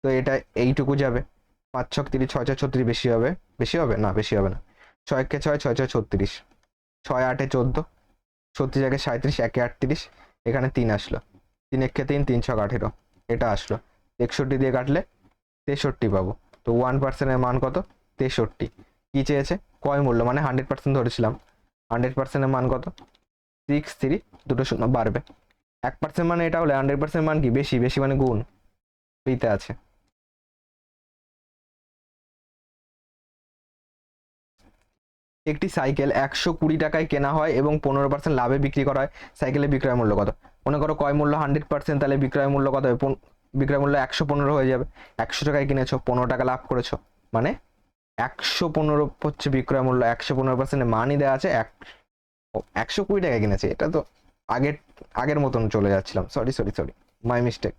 তো এটা এইটুকু যাবে, 5 6 30, 6 6 36, বেশি হবে? বেশি হবে না, বেশি হবে না। 6 1 6, 6 6 36, 6 8 14, 36 1 37, 1 38, এখানে 3 আসলো, 3 1 3, 3 6 18, এটা আসলো। 61 দিয়ে কাটলে 63 পাবো, তো 1%-এর মান কত? 63। কি চেয়েছে? ক্রয় মূল্য মানে 100% ধরেছিলাম, 100%-এর মান কত? 63, দুটো শূন্য বাড়বে। 1% মানে এটা হলে 100% মান কি? বেশি, বেশি মানে গুণ, এইতে আছে। একটি সাইকেল 120 টাকায় কেনা হয় এবং 15% লাভে বিক্রি করা হয়, সাইকেলের বিক্রয় মূল্য কত? মনে করো ক্রয় মূল্য 100%, তাহলে বিক্রয় মূল্য কত হবে? বিক্রয় মূল্য 115 হয়ে যাবে। 100 টাকায় কিনেছো, 15 টাকা লাভ করেছো, মানে 115 হচ্ছে বিক্রয় মূল্য। 115% মানই দেওয়া আছে 120 টাকায় কিনেছে। এটা তো আগের আগের মতন চলে যাচ্ছিলাম, sorry sorry sorry, my mistake.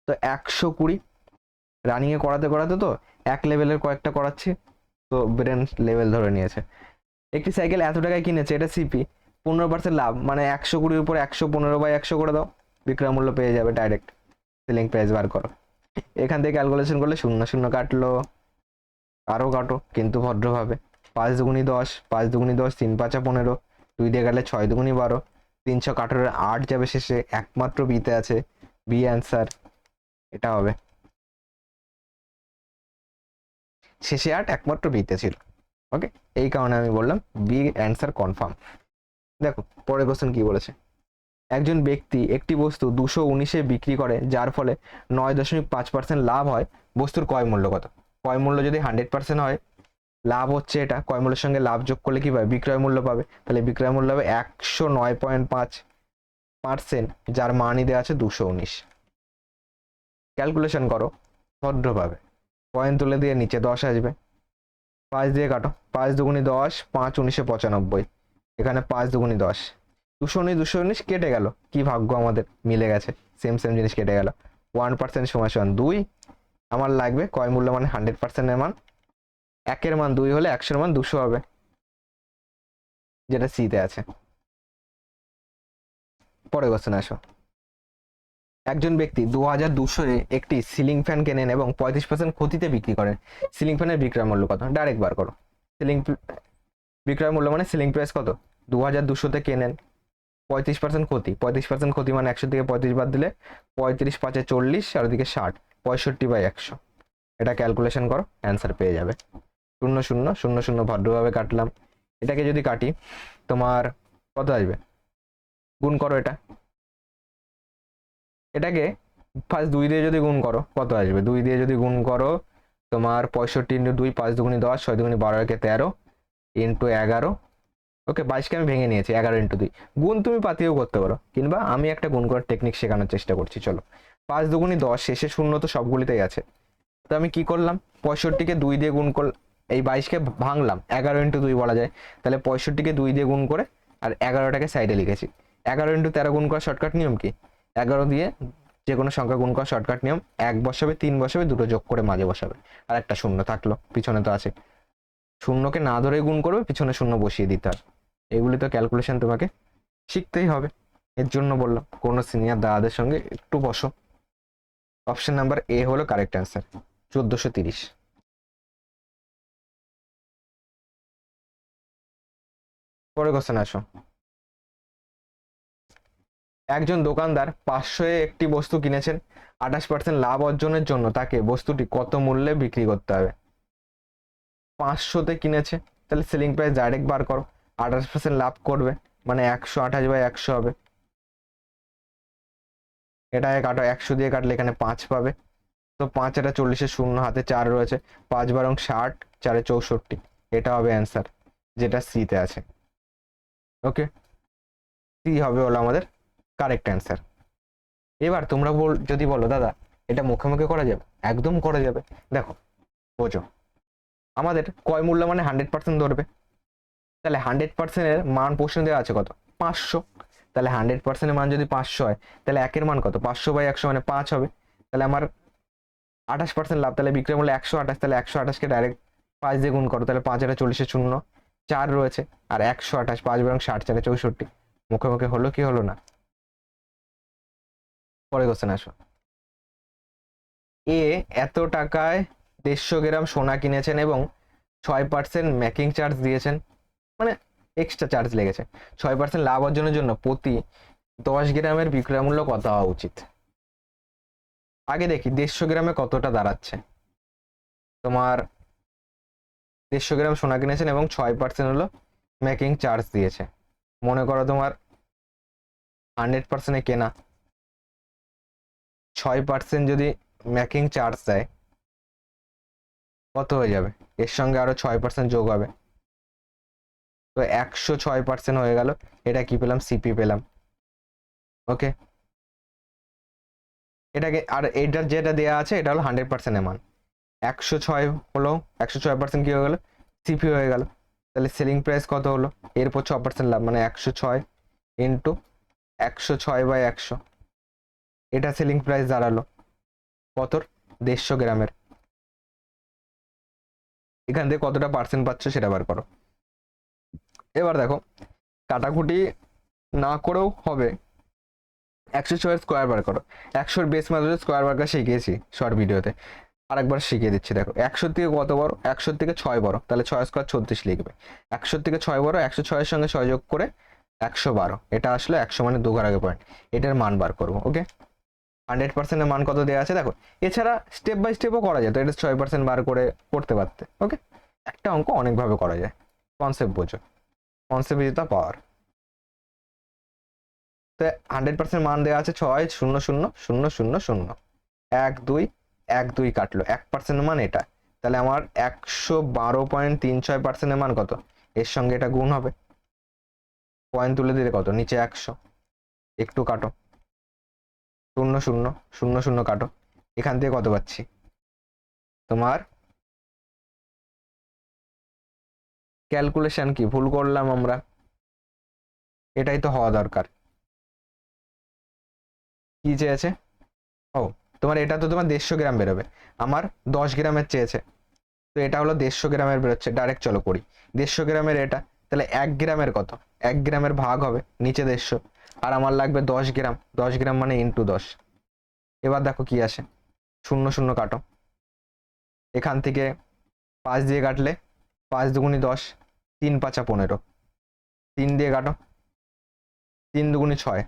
তো 120 রানিংয়ে করাতে করাতে তো এক লেভেলের কয়েকটা করাচ্ছি, তো ব্রেন লেভেল ধরে নিয়েছে। একটি সাইকেল এত টাকায় কিনেছে, এটা সিপি, 15% লাভ, মানে 120 উপর 115/100 করে দাও, বিক্রয় মূল্য পেয়ে যাবে ডাইরেক্ট। সেলিং প্রাইস বার করো, এখান থেকে ক্যালকুলেশন করলে 0 0 কাটলো, আরও কাটো কিন্তু ভদ্রভাবে। 5 দুগুনি 10, 5 দুগুনি 10, 3 5 15, 2 দিয়ে কাটলে 6 দুগুনি 12, 300 কাটার 8 যাবে শেষে, একমাত্র বিতে আছে, বি অ্যান্সার এটা হবে। শেষে 8 একমাত্র বিতে ছিল, ওকে, এই কারণে আমি বললাম বি অ্যান্সার কনফার্ম। দেখো পরের কোশ্চেন কি বলেছে। একজন ব্যক্তি একটি বস্তু 219-এ বিক্রি করে, যার ফলে 9.5% লাভ হয়, বস্তুর ক্রয় মূল্য কত? ক্রয় মূল্য যদি 100% হয়, লাভ হচ্ছে এটা, ক্রয় মূল্যের সঙ্গে লাভ যোগ করলে কি পাবে? বিক্রয় মূল্য পাবে। তাহলে বিক্রয় মূল্য হবে 109.5%, যার মানই দেওয়া আছে 219। ক্যালকুলেশন করো ভদ্রভাবে, পয়েন্ট তুলে দিয়ে নিচে 10 আসবে, 5 দিয়ে কাটো, 5 দুগুনি 10, 5 19 95, এখানে 5 দুগুনি 10, 219 219 কেটে গেল, কি ভাগ্য আমাদের মিলে গেছে, সেম সেম জিনিস কেটে গেল। 1% সমান 2, আমার লাগবে ক্রয় মূল্য মানে 100%-এর মান, 1-এর মান 2 হলে 100-এর মান 200 হবে, যেটা সিতে আছে। পরে কোশ্চেন আসো। একজন ব্যক্তি 2200-এ একটি সিলিং ফ্যান কেনেন এবং 35% ক্ষতিতে বিক্রি করেন, সিলিং ফ্যানের বিক্রয় মূল্য কত? ডাইরেক্ট বার করো। সিলিং বিক্রয় মূল্য মানে সিলিং প্রাইস কত? 2200-তে কেনেন, 35% ক্ষতি, 35% ক্ষতি মানে 100 থেকে 35 বাদ দিলে 35 5 40, আর ওদিকে 60, 65/100। এটা ক্যালকুলেশন করো, অ্যান্সার পেয়ে যাবে। 0 0 0 0 ভদ্রভাবে কাটলাম। এটাকে যদি কাটি তোমার কত আসবে? গুণ করো এটাকে ফার্স্ট 2 দিয়ে যদি গুণ করো কত আসবে? 2 দিয়ে যদি গুণ করো তোমার 65 × 2, 5 দুগুনি 10, 6 দুগুনি 12, 13 ইন্টু 11, ওকে 22কে আমি ভেঙে নিয়েছি, 11 × 2। গুণ তুমি পাতিও করতে পারো, কিংবা আমি একটা গুণ করার টেকনিক শেখানোর চেষ্টা করছি, চলো। 5 দুগুনি 10, শেষে শূন্য তো সবগুলিতেই আছে, তো আমি কি করলাম? 65-কে 2 দিয়ে গুণ করলাম, এই 22কে ভাঙলাম, 11 × 2 বলা যায়, তাহলে 65-কে 2 দিয়ে গুণ করে আর 11টাকে সাইডে লিখেছি। 11 × 13 গুণ করার শর্টকাট নিয়ম কি? 11 দিয়ে যে কোনো সংখ্যা গুণ করার শর্টকাট নিয়ম, 1 বসাবে, 3 বসাবে, দুটো যোগ করে মাঝে বসাবে, আর একটা শূন্য থাকলো, পিছনে তো আছে, শূন্যকে না ধরে গুণ করবে, পিছনে শূন্য বসিয়ে দিতে হবে। এগুলি তো ক্যালকুলেশন তোমাকে শিখতেই হবে, এর জন্য বললাম কোনো সিনিয়র দাদাদের সঙ্গে একটু বসো। অপশন নাম্বার এ হলো কারেক্ট অ্যান্সার, 1430। পরে কোশ্চেন আসো। একজন দোকানদার 500-এ একটি বস্তু কিনেছেন, 28% লাভ অর্জনের জন্য তাকে বস্তুটি কত মূল্যে বিক্রি করতে হবে? 500-তে কিনেছে, তাহলে সেলিং প্রাইস ডাইরেক্ট বার করো, 28% লাভ করবে মানে 128/100 হবে। এটাকে কাটো, 100 দিয়ে কাটলে এখানে 5 পাবে, তো 5 এটা 40-এর শূন্য, হাতে 4 রয়েছে, 5 বারং 60, 4 64, এটা হবে অ্যান্সার, যেটা সিতে আছে। ওকে, সি হবে হলো আমাদের কারেক্ট অ্যান্সার। এবার তোমরা যদি বলো দাদা এটা মুখে মুখে করা যাবে, একদম করা যাবে। দেখো বোঝো, আমাদের ক্রয় মূল্য মানে 100% ধরবে, তাহলে 100%-এর মান প্রশ্ন দেওয়া আছে কত? 500, তাহলে 100%-এর মান যদি 500 হয়, তাহলে 1-এর মান কত? 500/100 মানে 5 হবে, তাহলে আমার 28% লাভ, তাহলে বিক্রয় মূল্য 128, তাহলে 128-কে ডাইরেক্ট 5 দিয়ে গুণ করো, তাহলে 5 এটা 40-এর শূন্য, 4 রয়েছে, আর 128, 5 বারং 60, 4 64, মুখে মুখে হলো কি হলো না? পরে কোশ্চেন আসো। এ এত টাকায় 150 গ্রাম সোনা কিনেছেন এবং 6% মেকিং চার্জ দিয়েছেন, মানে এক্সট্রা চার্জ লেগেছে, 6% লাভ অর্জনের জন্য প্রতি 10 গ্রামের বিক্রয় মূল্য কত হওয়া উচিত? আগে দেখি 150 গ্রামে কতটা দাঁড়াচ্ছে। তোমার 150 গ্রাম সোনা কিনেছেন এবং 6% হলো মেকিং চার্জ দিয়েছে, মনে করো তোমার 100%-এ কেনা, 6% যদি মেকিং চার্জ দেয় কত হয়ে যাবে? এর সঙ্গে আরো 6% যোগ হবে, তো 106% হয়ে গেল। এটা কি পেলাম? সিপি পেলাম। ওকে, এটাকে আর এটার যেটা দেওয়া আছে এটা হলো 100% মান। 106 হলো, 106% কি হয়ে গেল, সিপি হয়ে গেল। তাহলে সেলিং প্রাইস কত হলো, এরপর 6% লাভ, মানে 106 ইন্টু 106/100, এটা সেলিং প্রাইস দাঁড়ালো কতর, 150 গ্রামের। এখান থেকে কতটা পার্সেন্ট পাচ্ছ সেটা বার করো। এবার দেখো, কাটাকুটি না করেও হবে, 106 স্কোয়ার বার করো। 100-র বেস মেথডে স্কোয়ার বারটা শিখিয়েছি শর্ট ভিডিওতে, আরেকবার শিখিয়ে দিচ্ছি। দেখো 100 থেকে কত বড়, 100 থেকে 6 বড়, তাহলে 6 স্কোয়ার 36 লিখবে। 100 থেকে 6 বড়, 106-এর সঙ্গে 6 যোগ করে 112, এটা আসলে 100 মানে 2 ঘর আগে পয়েন্ট, এটার মান বার করবো। ওকে, 100%-এর মান কত দেওয়া আছে দেখো। এছাড়া স্টেপ বাই স্টেপও করা যেত, এটা 6% বার করে করতে পারতে। ওকে, একটা অঙ্ক অনেকভাবে করা যায়, কনসেপ্ট বোঝো, কনসেপ্ট ইজ দ্য পাওয়ার। তো 100% মান দেওয়া আছে 6,0,0,0,0,0, 1,2,1,2 কাটলো, 1% মান এটা, তাহলে আমার 112.36%-এর মান কত, এর সঙ্গে এটা গুণ হবে, পয়েন্ট তুলে দিলে কত, নিচে 100, একটু কাটো, 0,0,0,0,0 কাটো, এখান থেকে কত পাচ্ছি তোমার, ক্যালকুলেশন কি ভুল করলাম আমরা, এটাই তো হওয়া দরকার। কি চেয়েছে, ও তোমার এটা তো তোমার 150 গ্রাম বেরোবে, আমার 10 গ্রামের চেয়েছে, তো এটা হলো 150 গ্রামের বেরোচ্ছে, ডাইরেক্ট চলো করি। 150 গ্রামের এটা, তাহলে 1 গ্রামের কত, 1 গ্রামের ভাগ হবে নিচে 150, আর আমার লাগবে 10 গ্রাম, 10 গ্রাম মানে ইন্টু 10। এবার দেখো কি আসে, 0,0 কাটো, এখান থেকে 5 দিয়ে কাটলে 5 দুগুণি 10, 3×5 = 15, 3 দিয়ে কাটো, 3 দুগুণি 6,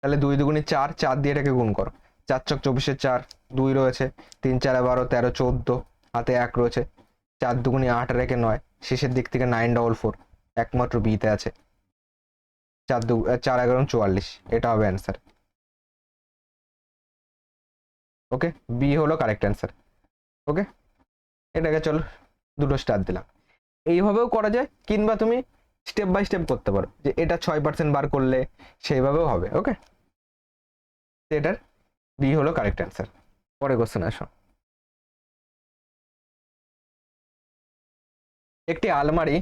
তাহলে 2 দুগুণি 4, 4 দিয়ে এটাকে গুণ করো, 4×4 = 4, 2 রয়েছে, 3×4 = 12, 13, 14, হাতে 1 রয়েছে, 4 দুগুণি 8 রেখে 9, শেষের দিক থেকে 944, একমাত্র বিতে আছে, 4×11 = 44, এটা হবে অ্যান্সার। ওকে, বি হলো কারেক্ট অ্যান্সার। ওকে, এটাকে চলো দুটো স্টার দিলাম। এইভাবেও করা যায়, কিংবা তুমি স্টেপ বাই স্টেপ করতে পারো, যে এটা 6% বার করলে সেইভাবেও হবে। ওকে, এটার বি হলো কারেক্ট অ্যান্সার। পরে কোশ্চেন আসো। একটি আলমারি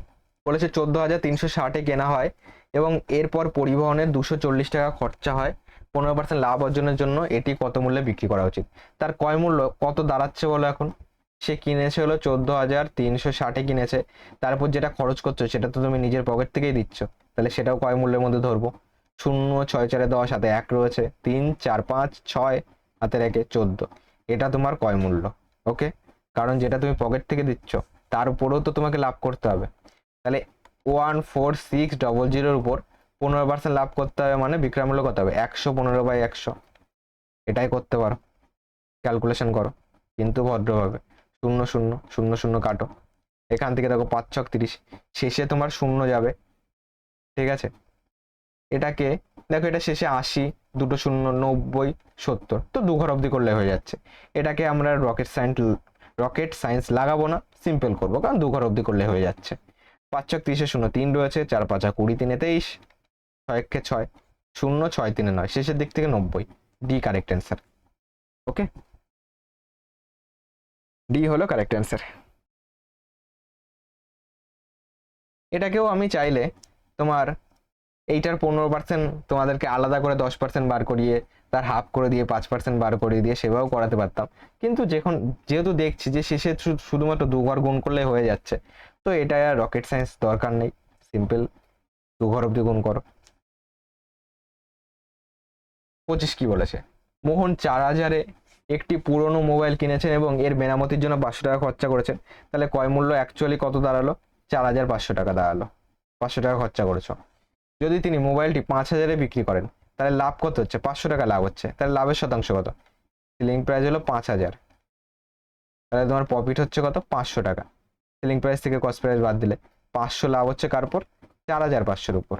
বলেছে 14,360-এ কেনা হয় এবং এরপর পরিবহনের 240 টাকা খরচা হয়, 15% লাভ অর্জনের জন্য এটি কত মূল্যে বিক্রি করা উচিত। তার ক্রয় মূল্য কত দাঁড়াচ্ছে বলো এখন, সে কিনেছে হলো 14,360-এ কিনেছে, তারপর যেটা খরচ করছো সেটা তো তুমি নিজের পকেট থেকেই দিচ্ছ, তাহলে সেটাও ক্রয় মূল্যের মধ্যে ধরবো। 0, 6 4 10, হাতে 1 রয়েছে, 3 4 5 6, হাতের 1 14, এটা তোমার ক্রয় মূল্য। ওকে, কারণ যেটা তুমি পকেট থেকে দিচ্ছ তার উপরেও তো তোমাকে লাভ করতে হবে, তাহলে 14600-এর উপর 15% লাভ করতে হবে, মানে বিক্রয় মূল্য কত হবে, 115/100, এটাই করতে পারো, ক্যালকুলেশন করো কিন্তু ভদ্রভাবে। 0,0,0,0 কাটো, এখান থেকে দেখো 5×6 = 30, শেষে তোমার 0 যাবে, ঠিক আছে। এটাকে দেখো, এটা শেষে 80, দুটো 0, 90, 70, তো 2 ঘর অবধি করলে হয়ে যাচ্ছে। এটাকে আমরা রকেট সায়েন্স লাগাবো না, সিম্পল করবো, কারণ 2 ঘর অবধি করলে হয়ে যাচ্ছে। 5×30 0, 3 রয়েছে, 4×5 = 20, 3 23, 6×6 0, 6 3 9, শেষের দিক থেকে 90, ডি কারেক্ট অ্যান্সার। ওকে, ডি হলো কারেক্ট অ্যান্সার। এটাকেও আমি চাইলে তোমার এইটার 15% তোমাদেরকে আলাদা করে 10% বার করিয়ে তার হাফ করে দিয়ে 5% বার করিয়ে দিয়ে সেভাবেও করাতে পারতাম, কিন্তু যেহেতু দেখছি যে শেষে শুধুমাত্র 2 ঘর গুণ করলে হয়ে যাচ্ছে, তো এটা আর রকেট সায়েন্স দরকার নেই, সিম্পল 2 ঘর অব্দি গুণ করো। 25 কি বলেছে, মোহন 4,000-এ একটি পুরনো মোবাইল কিনেছেন এবং এর মেরামতির জন্য 500 টাকা খরচা করেছেন, তাহলে ক্রয় মূল্য অ্যাকচুয়ালি কত দাঁড়ালো, 4,500 টাকা দাঁড়ালো, 500 টাকা খরচা করেছো। যদি তিনি মোবাইলটি 5,000-এ বিক্রি করেন, তাহলে লাভ কত হচ্ছে, 500 টাকা লাভ হচ্ছে, তাহলে লাভের শতাংশ কত, সেলিং প্রাইস হলো 5,000, তাহলে তোমার প্রফিট হচ্ছে কত, 500 টাকা। সেলিং প্রাইস থেকে কস্ট প্রাইস বাদ দিলে 500 লাভ হচ্ছে কার উপর, 4,500-এর উপর।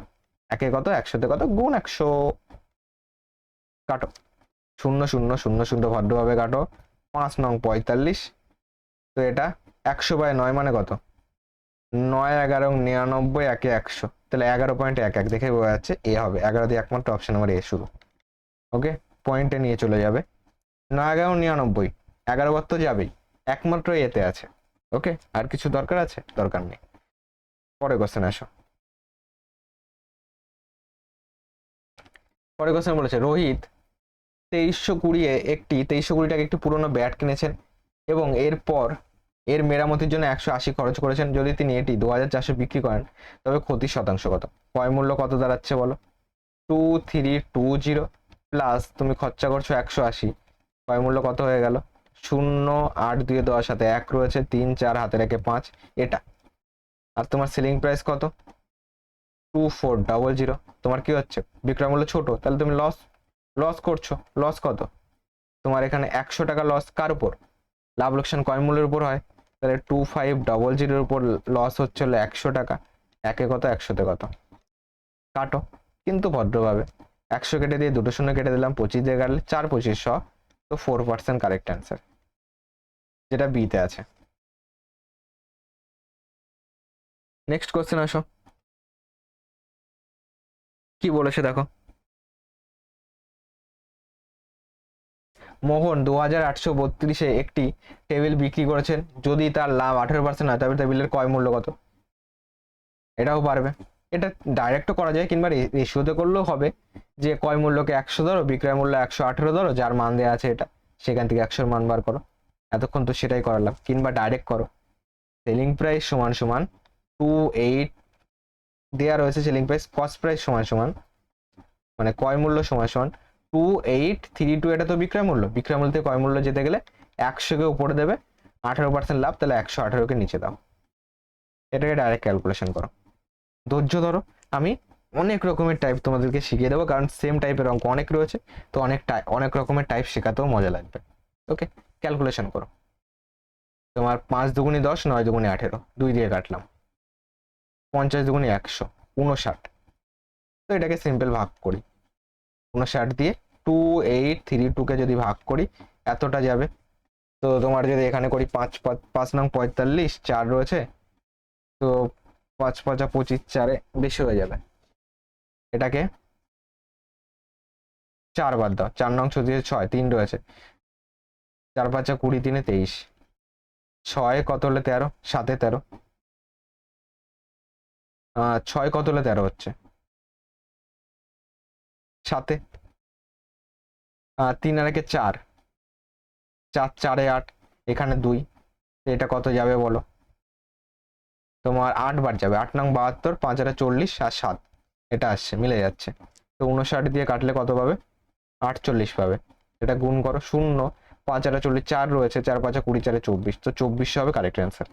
একে কত, 100-তে কত, গুণ 100, কাটো, 0,0,0,0 ভদ্রভাবে কাটো, 5 নং 45, তো এটা 100/9 মানে কত, 9 11 99, একে 100, তাহলে 11.11 দেখে বোঝা যাচ্ছে এ হবে, 11 দিয়ে একমাত্র অপশন আমার এ শুরু। ওকে, পয়েন্টে নিয়ে চলে যাবে। 9 × 99, 11 বার তো যাবেই, একমাত্র এতে আছে। ওকে, আর কিছু দরকার আছে? দরকার নেই। পরে কোশ্চেন আসো। পরে কোশ্চেন বলেছে রোহিত 2320 একটি 2320 টাকা একটি পুরনো ব্যাট কিনেছেন এবং এরপর এর মেরামতির জন্য 180 খরচ করেছেন। যদি তিনি এটি 2400 বিক্রি করেন তবে ক্ষতির শতাংশ কত? ক্রয় মূল্য কত দাঁড়াচ্ছে বলো? 2320 প্লাস তুমি খরচা করছো 180, ক্রয় মূল্য কত হয়ে গেল? 0, 8 2 10, হাতে 1 রয়েছে, 3 4 হাতে রেখে 5, এটা। আর তোমার সেলিং প্রাইস কত? 2400। তোমার কি হচ্ছে? বিক্রয় মূল্য ছোট, তাহলে তুমি লস করছো। লস কত? তোমার এখানে 100 টাকা লস কার উপর? লাভ লোকসান ক্রয় মূল্যের উপর হয়, তাহলে 2500 উপর লস হচ্ছে হলো 100 টাকা। একে কত, 100তে কত? কাটো কিন্তু ভদ্রভাবে। 100 কেটে দিয়ে 2 শূন্য কেটে দিলাম, 25 দিয়ে কাটলে 4 2500, তো 4% কারেক্ট অ্যান্সার, যেটা বিতে আছে। নেক্সট কোশ্চেন আসো, কি বলেছে দেখো। মোহন 2832-এ একটি টেবিল বিক্রি করেছেন। যদি তার লাভ 18% হয় তবে টেবিলের ক্রয় মূল্য কত? এটাও পারবে। এটা ডাইরেক্টও করা যায় কিংবা রেশিওতে করলেও হবে, যে ক্রয় মূল্যকে 100 ধরো, বিক্রয় মূল্য 118 ধরো, যার মান দেওয়া আছে এটা, সেখান থেকে 100-র মান বার করো। এতক্ষণ তো সেটাই করালাম। কিংবা ডাইরেক্ট করো, সেলিং প্রাইস সমান সমান 28 দেওয়া রয়েছে, সেলিং প্রাইস কস্ট প্রাইস সমান সমান, মানে ক্রয় মূল্য সমান সমান 2832। এটা তো বিক্রয় মূল্য, বিক্রয় মূল্য থেকে ক্রয় মূল্য যেতে গেলে 100-কে উপরে দেবে, 18% লাভ, তাহলে 118-কে নিচে দাও। এটাকে ডাইরেক্ট ক্যালকুলেশন করো। ধৈর্য ধরো, আমি অনেক রকমের টাইপ তোমাদেরকে শিখিয়ে দেবো, কারণ সেম টাইপের অঙ্ক অনেক রয়েছে, তো অনেক রকমের টাইপ শেখাতেও মজা লাগবে। ওকে, ক্যালকুলেশন করো। তোমার 5 দুগুণি 10, 9 দুগুণি 18, 2 দিয়ে কাটলাম, 50 দুগুণি 100, 59। তো এটাকে সিম্পল ভাগ করি, 59 দিয়ে 2832-কে যদি ভাগ করি এতটা যাবে। তো তোমার যদি এখানে করি 5 5 নং 45, 4 রয়েছে, তো 5 5 25, 4-এ বেশি হয়ে যাবে। এটাকে 4 বাদ দাও, 4 নং 36, 6, 3 রয়েছে, 4 5 20, 3-এ 23, 6 কত হলে 13, 7-এ 13, 6 কত হলে 13 হচ্ছে, 7-এ, 3 আর 1-এ 4, 4 4-এ 8, এখানে 2, এটা কত যাবে বলো? তোমার 8 বার যাবে, 8 নং 72, 5 আর 40 আর 7, এটা আসছে, মিলে যাচ্ছে। তো 59 দিয়ে কাটলে কত পাবে? 48 পাবে। এটা গুণ করো, 0 5 আর 40, 4 রয়েছে, 4 5 20, 4 24, তো 2400 হবে কারেক্ট অ্যান্সার,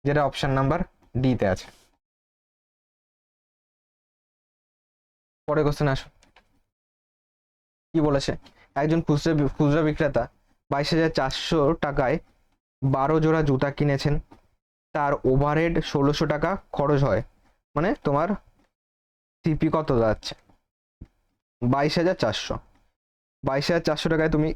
যেটা অপশন নাম্বার ডি তে আছে। পরে কোশ্চেন আসো, কি বলেছে? একজন খুচরা বিক্রেতা 22,400 টাকায় 12 জোড়া জুতা কিনেছেন। তার ওভারহেড 1600 টাকা খরচ হয়, মানে তোমার সিপি কত দাঁড়াচ্ছে? 22,400, 22,400 টাকায় তুমি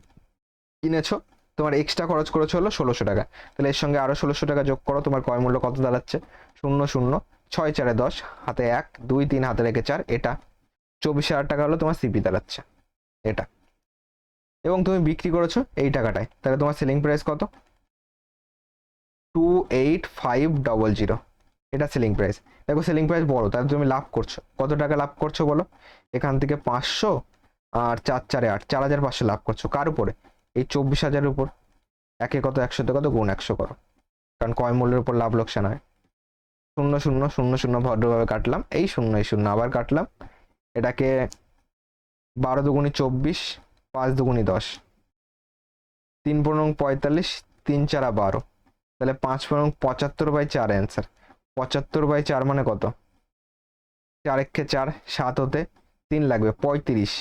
কিনেছো, তোমার এক্সট্রা খরচ করেছো হলো 1600 টাকা, তাহলে এর সঙ্গে আরো 1600 টাকা যোগ করো, তোমার ক্রয় মূল্য কত দাঁড়াচ্ছে? 0 0 6 4 10, হাতে 1 2 3, হাতে রেখে 4, এটা 24,000 টাকা হলো তোমার সিপি দাঁড়াচ্ছে, এটা। এবং তুমি বিক্রি করেছো এই টাকাটায়, তাহলে তোমার সেলিং প্রাইস কত? 28,500, এটা সেলিং প্রাইস। দেখো সেলিং প্রাইস বড়, তাহলে তুমি লাভ করছো কত টাকা? লাভ করছো বলো? এখান থেকে 500 আর 4 4 8, 4,500 লাভ করছো। কার উপরে? এই 24,000-এর উপর। একে কত, 100-তে কত, গুণ 100 করো, কারণ ক্রয় মূল্যের উপর লাভ লোকসান হয়। 0 0 0 0 ভদ্রভাবে কাটলাম, এই 0 এই 0 আবার কাটলাম, এটাকে 12 দুগুণি 24, 5 দুগুণি 10, 3 পনেরো 45, 3 4 12, তাহলে 5 পনেরো 75/4 অ্যান্সার। 75/4 মানে কত? 4 একে 4, 7 হতে 3 লাগবে, 35,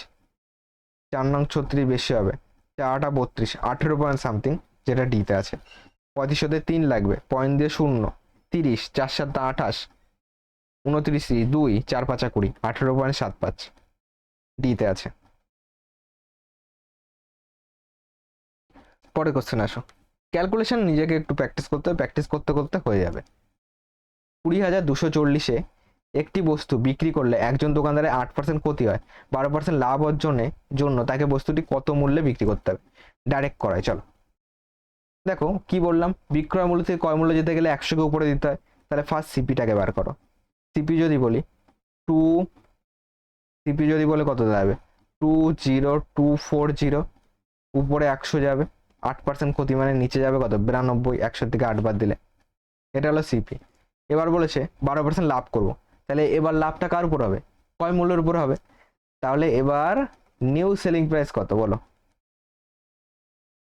4 নং 36 বেশি হবে, 4 8 32, 18 পয়েন্ট সামথিং, যেটা ডিতে আছে। 35 হতে 3 লাগবে, পয়েন্ট দিয়ে 0, 30, 4 7 28, 29 2, 4 5 20, 18.75, ডিতে আছে। পরে কোশ্চেন আসো, ক্যালকুলেশন নিজেকে একটু প্র্যাকটিস করতে হবে, প্র্যাকটিস করতে করতে হয়ে যাবে। 20,240-এ একটি বস্তু বিক্রি করলে একজন দোকানদারের 8% ক্ষতি হয়, 12% লাভ অর্জনের জন্য তাকে বস্তুটি কত মূল্যে বিক্রি করতে হবে? ডাইরেক্ট করাই, চলো দেখো কি বললাম, বিক্রয় মূল্য থেকে ক্রয় মূল্য যেতে গেলে 100কে উপরে দিতে হয়। তাহলে ফার্স্ট সিপিটাকে বার করো। সিপি যদি বলি টু, সিপি যদি বলে কত যাবে 20240, উপরে 100 যাবে, 8% ক্ষতি মানে নিচে যাবে কত 92, 100 থেকে 8 বাদ দিলে, এটা হলো সিপি। এবার বলেছে 12% লাভ করব, তাহলে এবার লাভটা কার উপর হবে? ক্রয় মূল্যের উপর হবে। তাহলে এবার নিউ সেলিং প্রাইস কত বলো?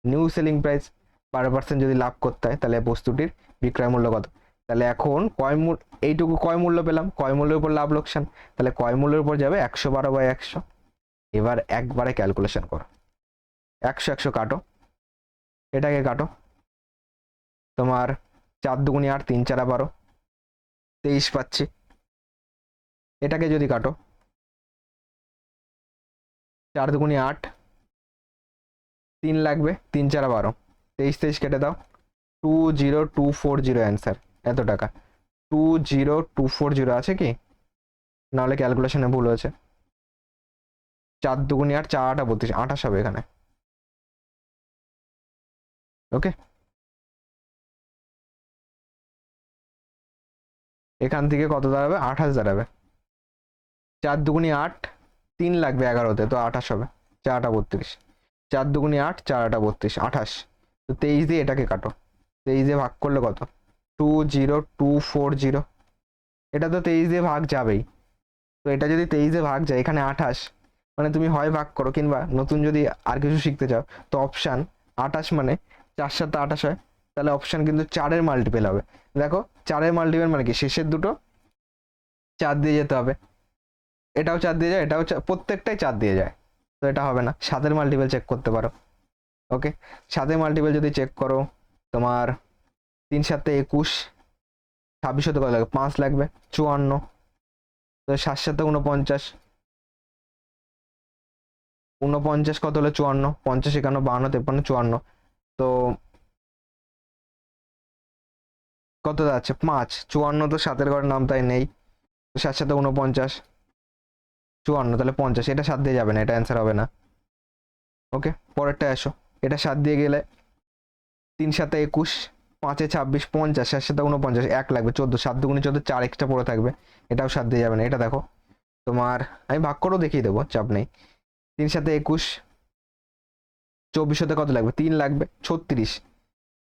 নিউ সেলিং প্রাইস 12% যদি লাভ করতে হয় তাহলে বস্তুটির বিক্রয় মূল্য কত? তাহলে এখন ক্রয় মূল্য, এইটুকু ক্রয় মূল্য পেলাম, ক্রয় মূল্যের উপর লাভ লোকসান, তাহলে ক্রয় মূল্যের উপর যাবে 112/100। এবার একবারে ক্যালকুলেশন করো, 100 কাটো, এটাকে কাটো, তোমার 4 দুগুনি 8, 3 4 12, 23 পাচ্ছি। এটাকে যদি কাটো 4 দুগুনি 8, 3 লাগবে, 3 4 12, 23 কেটে দাও, 20240 অ্যান্সার। এত টাকা 20240 আছে কি? নাহলে ক্যালকুলেশনে ভুল হয়েছে। 4 দুগুনি 8, 4 8 32, 28 হবে এখানে। ওকে, এখান থেকে কত দাঁড়াবে? 28 দাঁড়াবে। 4 দুগুনি 8, 3 লাগবে 11তে, তো 28 হবে। 4 8 32, 4 দুগুনি 8, 4 8 32, 28। তো 23 দিয়ে এটাকে কাটো, 23 দিয়ে ভাগ করলে কত? 20240। এটা তো 23 দিয়ে ভাগ যাবেই, তো এটা যদি 23 দিয়ে ভাগ যায়, এখানে 28, মানে তুমি হয় ভাগ করো, কিংবা নতুন যদি আর কিছু শিখতে চাও তো অপশান 28 মানে 4 7 28 হয়, তাহলে অপশান কিন্তু 4-এর মাল্টিপেল হবে। দেখো 4-এর মাল্টিপেল মানে কি, শেষের দুটো 4 দিয়ে যেতে হবে, এটাও 4 দিয়ে যায়, এটাও প্রত্যেকটাই 4 দিয়ে যায়, তো এটা হবে না। 7-এর মাল্টিপেল চেক করতে পারো। ওকে, 7-এর মাল্টিপেল যদি চেক করো, তোমার 3 7 21, 26 হতে কত লাগবে? 5 লাগবে, 54। তো 7 7 49, 49 কত হলো? 54, 50 51 52 53 54, তো কত যাচ্ছে? 5, 54 তো 7-এর ঘরের নাম তাই নেই, 7 7 49, 54, তাহলে 50, এটা 7 দিয়ে যাবে না, এটা অ্যান্সার হবে না। ওকে, পরেরটা আসো, এটা 7 দিয়ে গেলে 3 7 21, 5 26, 50, 7 7 49, 1 লাগবে, 14, 7 দুগুনি 14, 4 এক্সট্রা পড়ে থাকবে, এটাও 7 দিয়ে যাবে না। এটা দেখো তোমার, আমি ভাগ করেও দেখিয়ে দেবো, চাপ নেই। 3 7 21, 24 হতে কত লাগবে? 3 লাগবে, 36,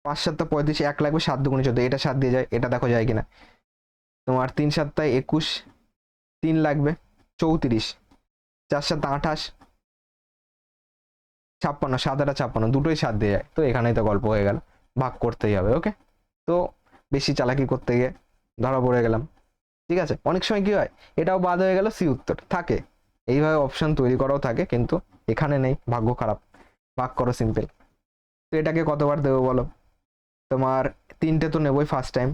5 7 35, 1 লাগবে, 7 দুগুনি 14, এটা 7 দিয়ে যায়, এটা দেখো যায় কিনা। তোমার 3 7 21, 3 লাগবে, 34, 4 7 28, 56, 7 8 56, দুটোই 7 দিয়ে যায়, তো এখানেই তো গল্প হয়ে গেল, ভাগ করতেই হবে। ওকে, তো বেশি চালাকি করতে গিয়ে ধরা পড়ে গেলাম। ঠিক আছে, অনেক সময় কি হয়, এটাও বাদ হয়ে গেল, সি উত্তর থাকে, এইভাবে অপশন তৈরি করাও থাকে, কিন্তু এখানে নেই, ভাগ্য খারাপ। ভাগ করো, সিম্পল। তো এটাকে কতবার দেবো বলো? তোমার 3টে তো নেবই ফার্স্ট টাইম,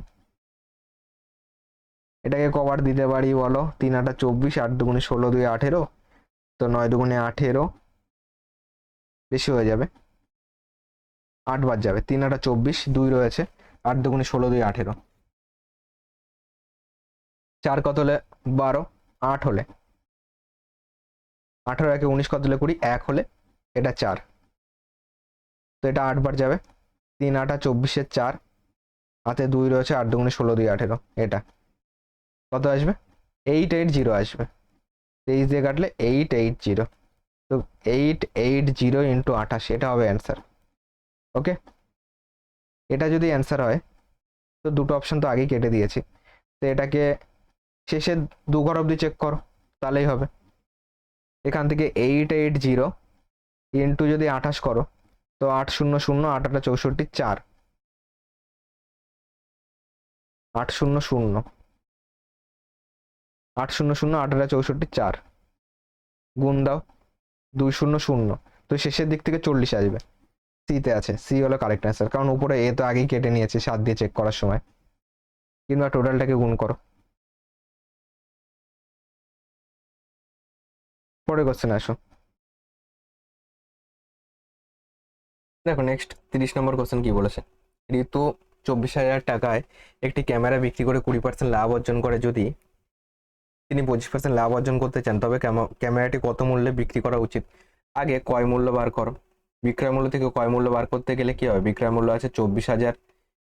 এটাকে কবার দিতে পারি বলো? 3 8 24, 8 দুগুণে 16, 2 18, তো 9 দুগুণে 18, বেশি হয়ে যাবে, 8 বার যাবে, 3 8 24, 2 রয়েছে, 8 দুগুণে 16, 2 18, 4 কত হলে 12, 8 হলে 18, 1 19, কত হলে 20, 1 হলে এটা 4, তো এটা 8 বার যাবে, 3 8 24, 4 হাতে 2 রয়েছে, 8 দুগুণে 16, 2 18, এটা কত আসবে? 880 আসবে। 23 দিয়ে কাটলে 880, তো 880 ইন্টু 28, এটা হবে অ্যান্সার। ওকে, এটা যদি অ্যান্সার হয়, তো দুটো অপশন তো আগেই কেটে দিয়েছি, তো এটাকে শেষে 2 ঘর অবধি চেক করো, তাহলেই হবে। এখান থেকে 880 ইন্টু যদি 28 করো, তো 8 0 0, 8 8 64, 4, 8 0 0, 8 0 0, 8 8 64, 4, গুণ দাও, 2 0 0, তো শেষের দিক থেকে 40 আসবে, সিতে আছে, সি হলো কারেক্ট অ্যান্সার, কারণ উপরে এ তো আগেই কেটে নিয়েছে 7 দিয়ে চেক করার সময়। কিংবা টোটালটাকে গুণ করো। পরে কোশ্চেন আসো, দেখো নেক্সট 30 নম্বর কোশ্চেন কি বলেছে। ঋতু 24,000 টাকায় একটি ক্যামেরা বিক্রি করে 20% লাভ অর্জন করে। যদি তিনি 25% লাভ অর্জন করতে চান, তবে ক্যামেরাটি কত মূল্যে বিক্রি করা উচিত? আগে ক্রয় মূল্য বার করো। বিক্রয় মূল্য থেকে ক্রয় মূল্য বার করতে গেলে কি হবে? বিক্রয় মূল্য আছে 24,000,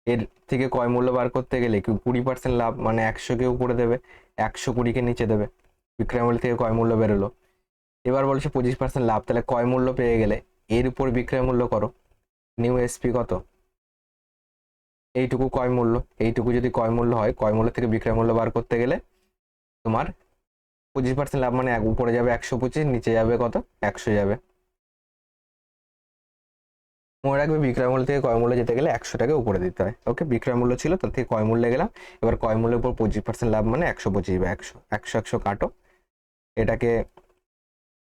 এর থেকে ক্রয় মূল্য বার করতে গেলে 20% লাভ, মানে 100কে উপরে দেবে, 120কে নিচে দেবে। বিক্রয় মূল্য থেকে ক্রয় মূল্য বেরোলো। এবার বলছে 25% লাভ, তাহলে ক্রয় মূল্য পেয়ে গেলে এর উপর বিক্রয় মূল্য করো। নিউ এসপি কত? এইটুকু ক্রয় মূল্য, এইটুকু যদি ক্রয় মূল্য হয়, ক্রয় মূল্য থেকে বিক্রয় মূল্য বার করতে গেলে তোমার 25% লাভ, মানে উপরে যাবে 125, নিচে যাবে কত? 100 যাবে। মনে রাখবে বিক্রয় মূল্য থেকে ক্রয় মূল্য যেতে গেলে 100টাকে উপরে দিতে হয়। ওকে, বিক্রয় মূল্য ছিল, তার থেকে ক্রয় মূল্যে গেলাম। এবার ক্রয় মূল্যের উপর 25% লাভ, মানে 125 বা 100, 100 কাটো। এটাকে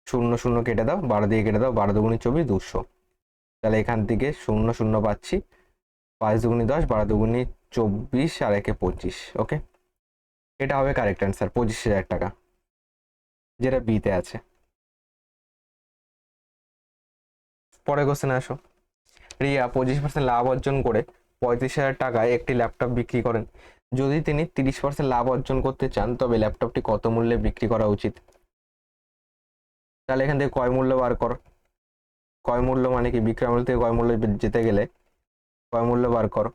0 0 কেটে দাও, 12 দিয়ে কেটে দাও, 12 দুগুণি 24, 200। তাহলে এখান থেকে 0 0 পাচ্ছি, 5 দুগুণি 10, 12 দুগুণি 24, আর 1 25। ওকে, এটা হবে কারেক্ট অ্যান্সার, 25,000 টাকা, যেটা বিতে আছে। পরে কোশ্চেনে আসো। রিয়া 25% লাভ অর্জন করে 35,000 টাকায় একটি ল্যাপটপ বিক্রি করেন। যদি তিনি 30% লাভ অর্জন করতে চান, তবে ল্যাপটপটি কত মূল্যে বিক্রি করা উচিত? তাহলে এখান থেকে ক্রয় মূল্য বার করো। ক্রয় মূল্য মানে কি? বিক্রয় মূল্য থেকে ক্রয় মূল্য যেতে গেলে ক্রয় মূল্য বার করো।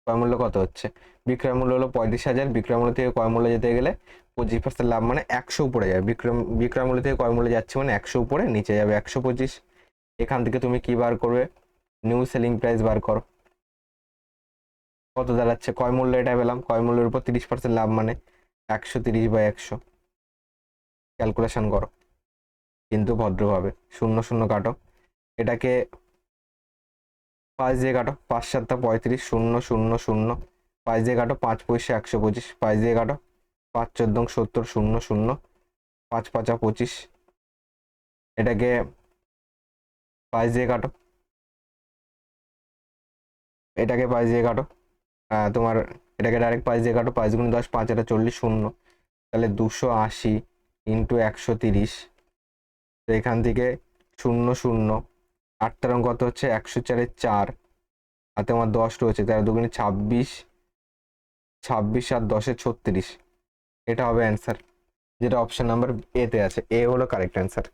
ক্রয় মূল্য কত হচ্ছে? বিক্রয় মূল্য হলো 35,000, বিক্রয় মূল্য থেকে ক্রয় মূল্য যেতে গেলে 25% লাভ, মানে 100 উপরে যাবে। বিক্রয় মূল্য থেকে ক্রয় মূল্য যাচ্ছে মানে 100 উপরে, নিচে যাবে 125। এখান থেকে তুমি কি বার করবে? নিউ সেলিং প্রাইস বার করো। কত দাঁড়াচ্ছে? ক্রয় মূল্য এটা পেলাম, ক্রয় মূল্যের উপর 30% লাভ, মানে 130/100। ক্যালকুলেশন করো কিন্তু ভদ্রভাবে, 0 0 কাটো। এটাকে 5 দিয়ে কাটো, 5 7 35, 0 0 0, 5 দিয়ে কাটো, 5 পয়সা 125, 5 দিয়ে কাটো, 5 14 70, 0 0, 5 5 25। এটাকে 5 দিয়ে কাটো, এটাকে 5 দিয়ে কাটো, তোমার এটাকে ডাইরেক্ট 5 দিয়ে কাটো, 5 গুণ 10, 5 এটা 40, 0। তাহলে 280 ইন্টু 130। তো এখান থেকে 0 0, 8 তার অঙ্ক কত হচ্ছে? 104 4, আর তোমার 10 রয়েছে, তাহলে দুগুণে 26, 26 আর 10 36। এটা হবে অ্যান্সার, যেটা অপশন নাম্বার এতে আছে। এ হলো কারেক্ট অ্যান্সার।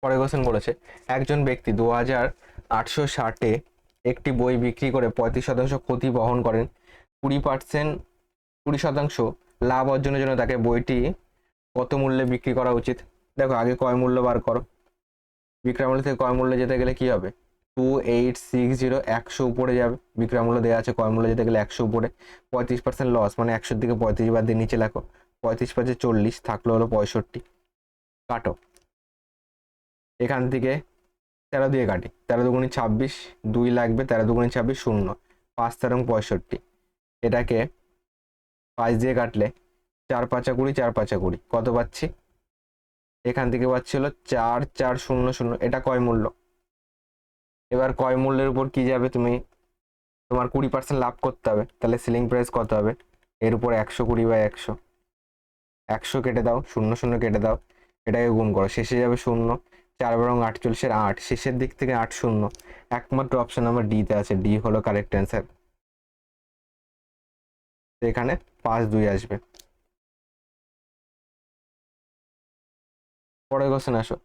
পরে কোশ্চেন বলেছে, একজন ব্যক্তি 2860-এ একটি বই বিক্রি করে 35% ক্ষতি বহন করেন। 20% লাভ অর্জনের জন্য তাকে বইটি কত মূল্যে বিক্রি করা উচিত? দেখো, আগে ক্রয় মূল্য বার করো। বিক্রয় মূল্য থেকে ক্রয় মূল্য যেতে গেলে কি হবে? 2860, 100 উপরে যাবে। বিক্রয় মূল্য দেওয়া আছে, ক্রয় মূল্য যেতে গেলে 100 উপরে। 35% লস, মানে 100 দিকে 35 বাদ দিয়ে নিচে লেখো। 35 5 40, থাকলো হলো 65। কাটো। এখান থেকে 13 দিয়ে কাটি, 13 দুগুণি 26, 2 লাগবে, 13 দুগুণি 26, 0, 5 13 65। এটাকে 5 দিয়ে কাটলে 4 5 20, 4 5 20, কত পাচ্ছি? এখান থেকে পাচ্ছি হলো 4 4 0 0। এটা ক্রয় মূল্য। এবার ক্রয় মূল্যের উপর কি যাবে? তোমার 20% লাভ করতে হবে, তাহলে সেলিং প্রাইস কত হবে? এর উপর 120/100, 100 কেটে দাও, 0 0 কেটে দাও, এটাকে গুণ করো, শেষে যাবে 0। 4 বরং 48, 8, শেষের দিক থেকে 8 0। একমাত্র অপশন আমার ডিতে আছে, ডি হলো কারেক্ট অ্যান্সার। এখানে 5 2 আসবে। পরের কোশ্চেন আসো।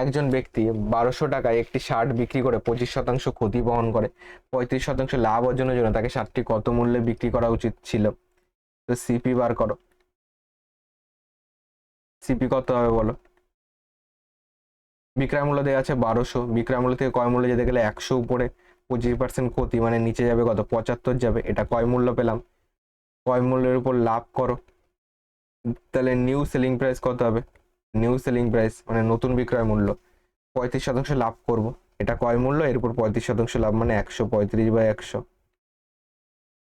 একজন ব্যক্তি 1200 টাকায় একটি শার্ট বিক্রি করে 25% ক্ষতি বহন করে। 35% লাভ অর্জনের জন্য তাকে শার্টটি কত মূল্যে বিক্রি করা উচিত ছিল? তো সিপি বার করো। সিপি কত হবে বলো? বিক্রয় মূল্য দেওয়া আছে 1200, বিক্রয় মূল্য থেকে ক্রয় মূল্য যেতে গেলে 100 উপরে, 25% ক্ষতি, মানে নিচে যাবে কত? 75 যাবে। এটা ক্রয় মূল্য পেলাম। ক্রয় মূল্যের উপর লাভ করো, তাহলে নিউ সেলিং প্রাইস কত হবে? নিউ সেলিং প্রাইস মানে নতুন বিক্রয় মূল্য, 35% লাভ করব। এটা ক্রয় মূল্য, এর উপর 35% লাভ, মানে 135/100।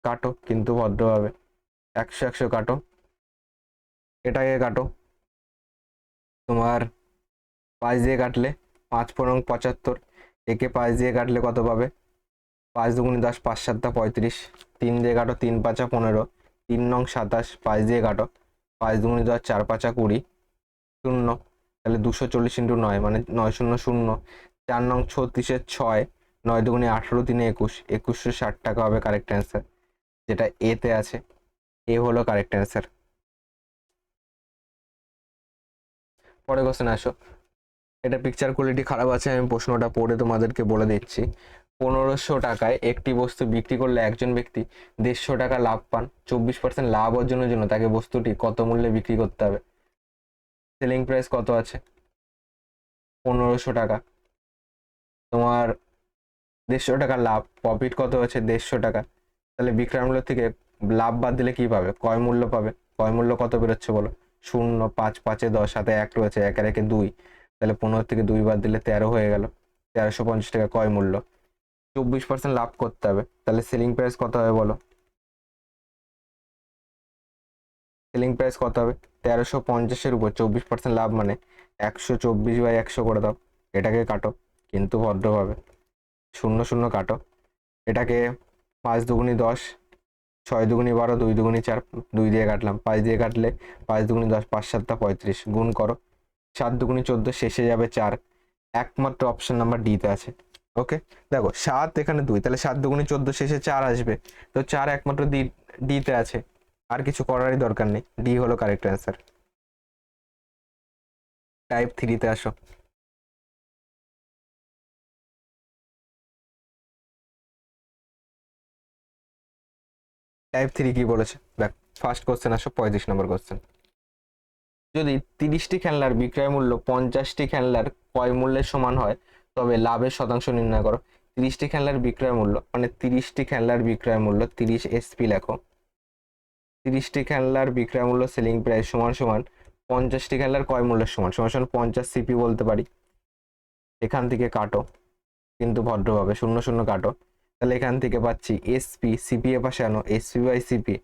কাটো কিন্তু ভদ্রভাবে, 100 100 কাটো। এটাকে কাটো, তোমার 5 দিয়ে কাটলে 5 পনেরো 75, একে 5 দিয়ে কাটলে কত পাবে? 5 দুগুণি 10, 5 7 35, 3 দিয়ে কাটো, 3 5 15, 3 নং 27, 5 দিয়ে কাটো, 5 দুগুণি 10, 4 5 20, 0। তাহলে 240 ইন্টু 9, মানে 9 0 0। 4 নং 36, 6, 9 দুগুণি 18, 3 21, 2160 টাকা হবে কারেক্ট অ্যান্সার, যেটা এতে আছে, এ হলো কারেক্ট অ্যান্সার। পরে কোশ্চেন আসো। এটা পিকচার কোয়ালিটি খারাপ আছে, আমি প্রশ্নটা পড়ে তোমাদেরকে বলে দিচ্ছি। 1500 টাকায় একটি বস্তু বিক্রি করলে একজন ব্যক্তি 150 টাকা লাভ পান। 24% লাভ অর্জনের জন্য তাকে বস্তুটি কত মূল্যে বিক্রি করতে হবে? সেলিং প্রাইস কত আছে? 1500 টাকা। তোমার 150 টাকা লাভ, প্রফিট কত আছে? 150 টাকা। তাহলে বিক্রয় মূল্য থেকে লাভ বাদ দিলে কি পাবে? ক্রয় মূল্য পাবে। ক্রয় মূল্য কত বেরোচ্ছে বলো? 0, 5, 5 10, সাথে 1 রয়েছে, 1 আর 1 2। তাহলে 15 থেকে 2 বাদ দিলে 13 হয়ে গেল। 1350 টাকা ক্রয় মূল্য। 24% লাভ করতে হবে, তাহলে সেলিং প্রাইস কত হবে বলো? সেলিং প্রাইস কত হবে? 1350-এর উপর 24% লাভ মানে 124/100 করে দাও। এটাকে কাটো কিন্তু ভদ্রভাবে, 0 0 কাটো। এটাকে 5 দুগুনি 10, 6 দুগুনি 12, 2 দুগুনি 4, 2 দিয়ে কাটলাম, 5 দিয়ে কাটলে 5 দুগুনি 10, 5 7 35, গুণ করো। 7 দুগুনি 14, শেষে যাবে 4। একমাত্র অপশন নাম্বার ডিতে আছে। ওকে, দেখো 7 এখানে 2, তাহলে 7 দুগুনি 14, শেষে 4 আসবে, তো 4 একমাত্র ডিতে আছে, আর কিছু করারই দরকার নেই। ডি হলো কারেক্ট অ্যান্সার। টাইপ 3-তে আসো। টাইপ 3 কি বলেছে দেখ, ফার্স্ট কোশ্চেন আসো, 35 নম্বর কোশ্চেন। যদি 30টি খেলনার বিক্রয় মূল্য 50টি খেলনার ক্রয় মূল্যের সমান হয় তবে লাভের শতাংশ নির্ণয় করো। 30টি খেলনার বিক্রয় মূল্য মানে 30টি খেলনার বিক্রয় মূল্য 30 এসপি লেখো। 30টি খেলনার বিক্রয় মূল্য সেলিং প্রাইস সমান সমান 50টি খেলনার ক্রয় মূল্যের সমান সমান সমান 50 সিপি বলতে পারি। এখান থেকে কাটো কিন্তু ভদ্রভাবে, 0 0 কাটো। তাহলে এখান থেকে পাচ্ছি এসপি, সিপি এ পাশে আনো, এসপি/সিপি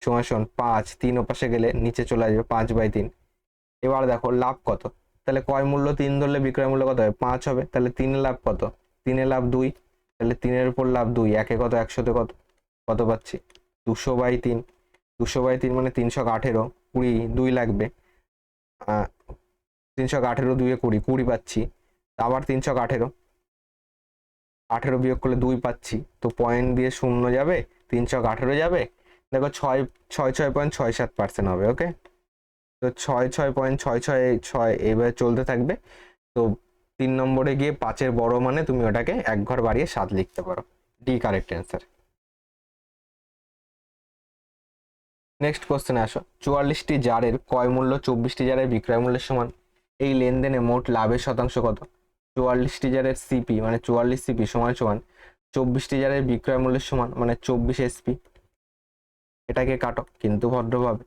সমান সমান 5, 3 ও পাশে গেলে নিচে চলে আসবে 5/3। এবার দেখো লাভ কত, তাহলে ক্রয় মূল্য 3 ধরলে বিক্রয় মূল্য কত হবে? 5 হবে। তাহলে 3 লাভ কত? 3 লাভ 2, তাহলে 3-এর উপর লাভ 2, একে কত? 100-তে কত কত পাচ্ছি? 200/3। 200/3 মানে 318, 20, 2 লাগবে। 318, 2-এ 20, 20 পাচ্ছি। আবার 318, 18 বিয়োগ করলে 2 পাচ্ছি, তো পয়েন্ট দিয়ে 0 যাবে, 318 যাবে। দেখো 6.67% হবে। ওকে, তো 6.66 এইভাবে চলতে থাকবে। তো 3 নম্বরে গিয়ে 5-এর বড় মানে তুমি ওটাকে 1 ঘর বাড়িয়ে 7 লিখতে পারো। D correct answer. নেক্সট কোশ্চেনে আসো। 44টি জারের ক্রয় মূল্য 24টি জারের বিক্রয় মূল্যের সমান। এই লেনদেনে মোট লাভের শতাংশ কত? 44টি জারের সিপি মানে 44 সিপি সমান সমান 24টি জারের বিক্রয় মূল্যের সমান মানে 24 এসপি। এটাকে কাটো কিন্তু ভদ্রভাবে,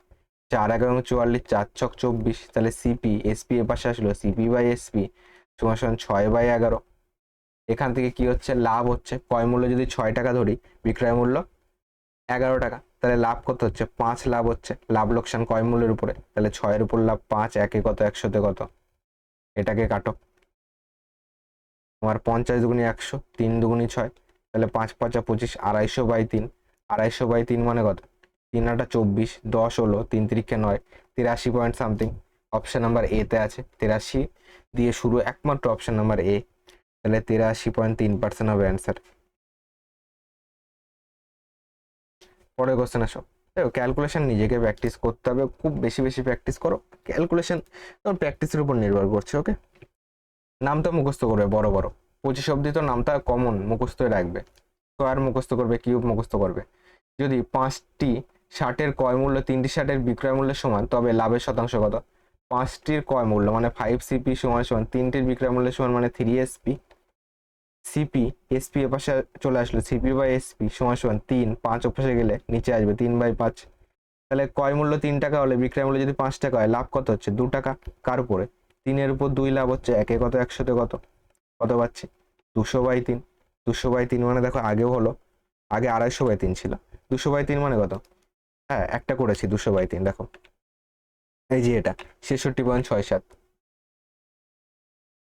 4 এবং 44, 4 ছক 24, তাহলে সিপি এসপি এ পাশে আসলো, সিপি/এসপি সমান সমান 6/11। এখান থেকে কি হচ্ছে? লাভ হচ্ছে। ক্রয় মূল্য যদি 6 টাকা ধরি, বিক্রয় মূল্য 11 টাকা, তাহলে লাভ কত হচ্ছে? 5 লাভ হচ্ছে। লাভ লোকসান ক্রয় মূল্যের উপরে, তাহলে 6-এর উপর লাভ 5, একে কত? 100-তে কত? এটাকে কাটো। তোমার 50 দুগুনি 100, 3 দুগুনি 6, তাহলে 5 5 25, 250/3। 250/3 মানে কত? 3 8 24, 10 হলো, 3 3 9, 83 point something. Option number A তে আছে 83 দিয়ে শুরু, একমাত্র অপশন নাম্বার এ, তাহলে 83.3% হবে অ্যান্সার। পরের কোশ্চেন আসো। দেখো ক্যালকুলেশন নিজেকে প্র্যাকটিস করতে হবে, খুব বেশি বেশি প্র্যাকটিস করো। ক্যালকুলেশন তোমার প্র্যাকটিসের উপর নির্ভর করছে। ওকে, নামটা মুখস্থ করবে বড় বড়, 25 অব্দি তো নামটা কমন মুখস্থই রাখবে। স্কোয়ার মুখস্থ করবে, কিউব মুখস্থ করবে। যদি 5টি শার্টের ক্রয় মূল্য 3টি শার্টের বিক্রয় মূল্যের সমান তবে লাভের শতাংশ কত? 5টির ক্রয় মূল্য মানে 5 সিপি সমান সমান 3টির বিক্রয় মূল্যের সমান মানে 3 এসপি। সিপি এসপি এ পাশে চলে আসলো, সিপি/এসপি সমান সমান 3, 5 অপাশে গেলে নিচে আসবে 3/5। তাহলে ক্রয় মূল্য 3 টাকা হলে বিক্রয় মূল্য যদি 5 টাকা হয়, লাভ কত হচ্ছে? 2 টাকা। কার উপরে? 3-এর উপর 2 লাভ হচ্ছে, একে কত? 100-তে কত কত পাচ্ছি? 200/3। 200/3 মানে দেখো আগেও হলো, আগে 250/3 ছিল, 200/3 মানে কত? হ্যাঁ, একটা করেছি 200/3, দেখো এই যে এটা 66.67।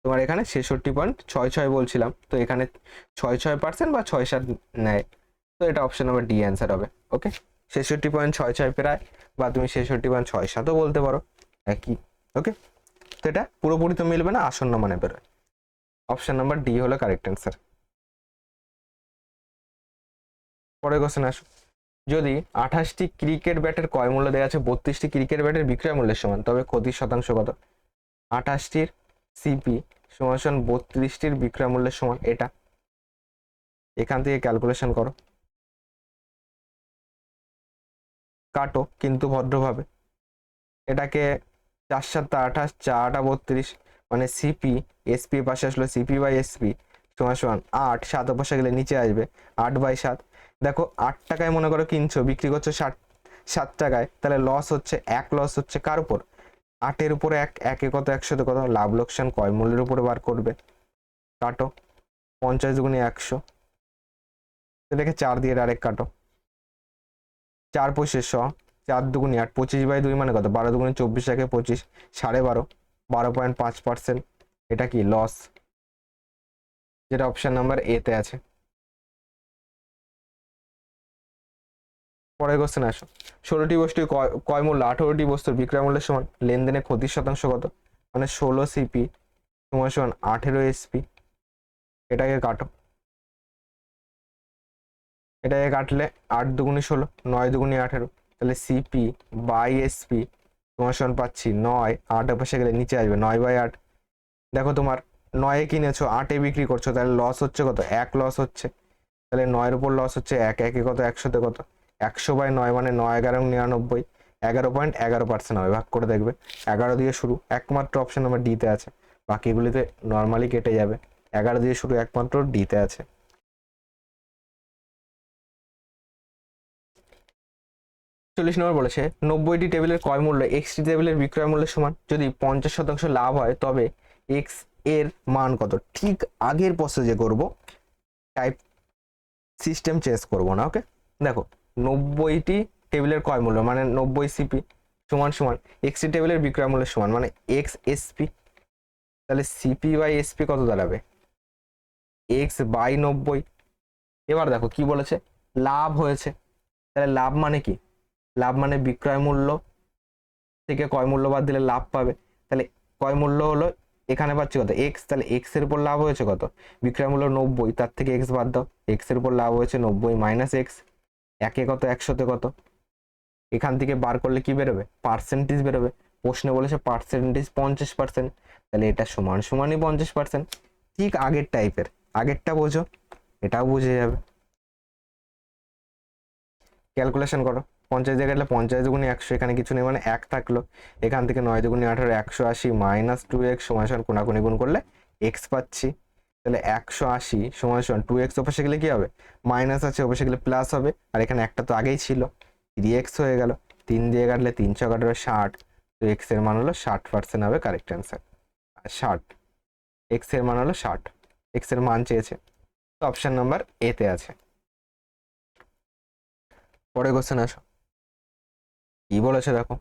তোমার এখানে 66.66 বলছিলাম, তো এখানে 66% বা 67 নেয়, তো এটা অপশন নাম্বার ডি অ্যান্সার হবে। ওকে, 66.66 প্রায়, বা তুমি 66.67ও বলতে পারো, একই। ওকে, তো এটা পুরোপুরি তো মিলবে না, আসন্ন মানে বেরোয়। অপশন নাম্বার ডি হলো কারেক্ট অ্যান্সার। পরের কোশ্চেন আসো। যদি 28টি ক্রিকেট ব্যাটের ক্রয় মূল্য দেওয়া আছে 32টি ক্রিকেট ব্যাটের বিক্রয় মূল্যের সমান, তবে ক্ষতির শতাংশ কত? 28টির সিপি সমান সমান 32টির বিক্রয় মূল্যের সমান। এটা এখান থেকে ক্যালকুলেশন করো, কাটো কিন্তু ভদ্রভাবে। এটাকে 4×7 = 28, 4×8 = 32, মানে সিপি এসপি পাশে আসলো, সিপি বাই এসপি সমান সমান 8, 7 পাশে গেলে নিচে আসবে 8/7। দেখো 8 টাকায় মনে করো কিনছো, বিক্রি করছো 7 টাকায়, তাহলে লস হচ্ছে, লস হচ্ছে কার উপর? 8-এর উপরে 1, 1-এ কত, 100-তে কত, লাভ লোকসান ক্রয় মূল্যের উপরে বার করবে। কাটো, 50 × 100, এটাকে 4 দিয়ে ডাইরেক্ট কাটো, 4 × 5 = 100, 4 × 2 = 8, 25/2 মানে কত? 12 × 2 = 24, 1 × 25, 12.5, 12.5%। এটা কি লস, যেটা অপশন নাম্বার এতে আছে। পরের কোশ্চেন আসো। 16টি বস্তুর ক্রয় মূল্য 18টি বস্তুর বিক্রয় মূল্যের সমান, লেনদেনের ক্ষতির শতাংশ কত? মানে 16 সিপি সমান সমান 18 এসপি। এটাকে কাটো, এটাকে কাটলে 8 × 2 = 16, 9 × 2 = 18, তাহলে সিপি বাই এসপি সমান সমান পাচ্ছি 9, 8 পাশে গেলে নিচে আসবে 9/8। দেখো তোমার 9-এ কিনেছো, 8-এ বিক্রি করছো, তাহলে লস হচ্ছে কত? 1 লস হচ্ছে, তাহলে 9-এর উপর লস হচ্ছে 1, 1-এ কত, 100-তে কত, 100/9 মানে 9, 11 × 99, 11.11% হবে। ভাগ করে দেখবে, 11 দিয়ে শুরু, একমাত্র অপশন নাম্বার ডিতে আছে, বাকিগুলিতে নর্মালি কেটে যাবে। 11 দিয়ে শুরু, একমাত্র ডিতে আছে। 40 নম্বর বলেছে 90টি টেবিলের ক্রয় মূল্য এক্সটি টেবিলের বিক্রয় মূল্যের সমান, যদি 50% লাভ হয় তবে এক্স এর মান কত? ঠিক আগের প্রসেসে করব, টাইপ সিস্টেম চেঞ্জ করব না। ওকে, দেখো 90টি টেবিলের ক্রয় মূল্য মানে 90 সিপি সমান সমান এক্সটি টেবিলের বিক্রয় মূল্যের সমান, মানে এক্স এসপি, তাহলে সিপি বাই এসপি কত দাঁড়াবে? x/90। এবার দেখো কি বলেছে, লাভ হয়েছে, তাহলে লাভ মানে কি? লাভ মানে বিক্রয় মূল্য থেকে ক্রয় মূল্য বাদ দিলে লাভ পাবে, তাহলে ক্রয় মূল্য হলো এখানে পাচ্ছি কত? এক্স, তাহলে এক্স এর উপর লাভ হয়েছে কত? বিক্রয় মূল্য 90, তার থেকে এক্স বাদ দাও, এক্স এর উপর লাভ হয়েছে 90 মাইনাস এক্স, 1-এ কত, 100-তে কত, এখান থেকে বার করলে কি বেরোবে? পার্সেন্টেজ বেরোবে। প্রশ্নে বলেছে পার্সেন্টেজ 50%, তাহলে এটা সমান সমানই 50%। ঠিক আগের টাইপের, আগেরটা বোঝো, এটাও বুঝে যাবে। ক্যালকুলেশন করো, 50 জায়গায় 50 × 100, এখানে কিছু নেই মানে 1 থাকলো, এখান থেকে 9 × 18 180 মাইনাস 2x সমান সমান কোনাকুনি গুণ করলে x পাচ্ছি, তাহলে 180 সমান সমান 2x ওপাশে গেলে কি হবে? মাইনাস আছে, ওপাশে গেলে প্লাস হবে, আর এখানে একটা তো আগেই ছিল, 3x হয়ে গেল, 3 দিয়ে কাটলে 3 × 18 = 60, তো x এর মান হলো 60% হবে কারেক্ট অ্যান্সার। 60, x এর মান হলো 60, x এর মান চেয়েছে, তো অপশন নাম্বার এতে আছে। পরে কোশ্চেন আসো, কি বলেছে দেখো।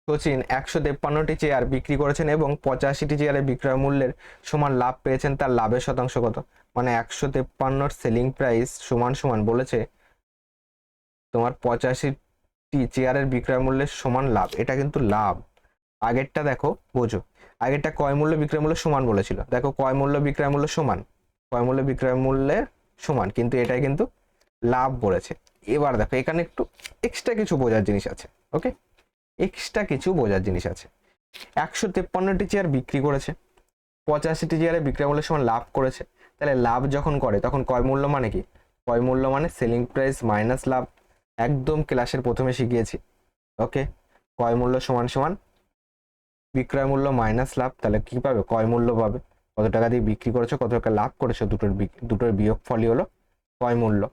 সচিন 153টি চেয়ার বিক্রি করেছেন এবং 85টি চেয়ারের বিক্রয় মূল্যের সমান লাভ পেয়েছেন, তার লাভের শতাংশ কত? মানে 153 সেলিং প্রাইস সমান সমান বলেছে তোমার 85টি চেয়ারের বিক্রয় মূল্যের সমান লাভ, এটা কিন্তু লাভ। আগেরটা দেখো বোঝো, আগেরটা ক্রয় মূল্য বিক্রয় মূল্য সমান বলেছিল, দেখো ক্রয় মূল্য বিক্রয় মূল্য সমান, ক্রয় মূল্য বিক্রয় মূল্যের সমান, কিন্তু এটাই কিন্তু লাভ বলেছে। এবার দেখো এখানে একটু এক্সট্রা কিছু বোঝার জিনিস আছে। ওকে, এক্সট্রা কিছু বোঝার জিনিস আছে। 153টি চেয়ার বিক্রি করেছে, 85টি চেয়ারে বিক্রয় মূল্যের সমান লাভ করেছে, তাহলে লাভ যখন করে তখন ক্রয় মূল্য মানে কি? ক্রয় মূল্য মানে সেলিং প্রাইস মাইনাস লাভ, একদম ক্লাসের প্রথমে শিখিয়েছি। ওকে, ক্রয় মূল্য সমান সমান বিক্রয় মূল্য মাইনাস লাভ, তাহলে কি পাবে? ক্রয় মূল্য পাবে। কত টাকা দিয়ে বিক্রি করেছো, কত টাকা লাভ করেছো, দুটোর বিয়োগফলই হলো ক্রয় মূল্য।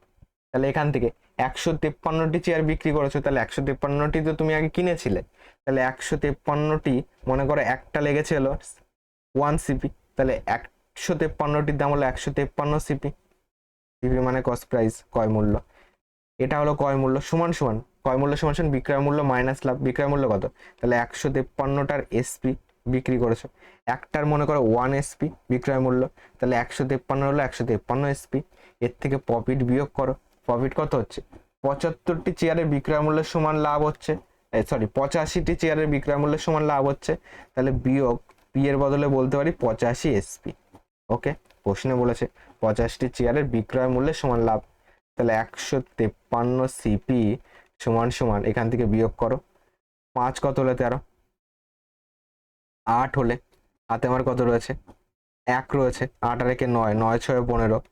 তাহলে এখান থেকে 153টি চেয়ার বিক্রি করেছো, তাহলে 153টি তো তুমি আগে কিনেছিলে, তাহলে 153টি মনে করো একটা লেগেছে হলো 1 সিপি, তাহলে 153টির দাম হলো 153 সিপি, সিপি মানে কস্ট প্রাইস, ক্রয় মূল্য। এটা হলো ক্রয় মূল্য সমান সমান ক্রয় মূল্য সমান সমান বিক্রয় মূল্য মাইনাস লাভ, বিক্রয় মূল্য কত? তাহলে 153টার এসপি বিক্রি করেছো, একটার মনে করো 1 এসপি বিক্রয় মূল্য, তাহলে 153 হলো 153 এসপি, এর থেকে প্রফিট বিয়োগ করো, প্রফিট কত হচ্ছে? 75টি চেয়ারের বিক্রয় মূল্যের সমান লাভ হচ্ছে, 85টি চেয়ারের বিক্রয় মূল্যের সমান লাভ হচ্ছে, তাহলে বিয়োগ পি এর বদলে বলতে পারি 85 এসপি। ওকে, প্রশ্নে বলেছে 85টি চেয়ারের বিক্রয় মূল্যের সমান লাভ, তাহলে 153 সিপি সমান সমান এখান থেকে বিয়োগ করো, 5 কত হলে 13, 8 হলে হাতে আমার কত রয়েছে 1 রয়েছে, 8 আর 1 9, 9 6 15,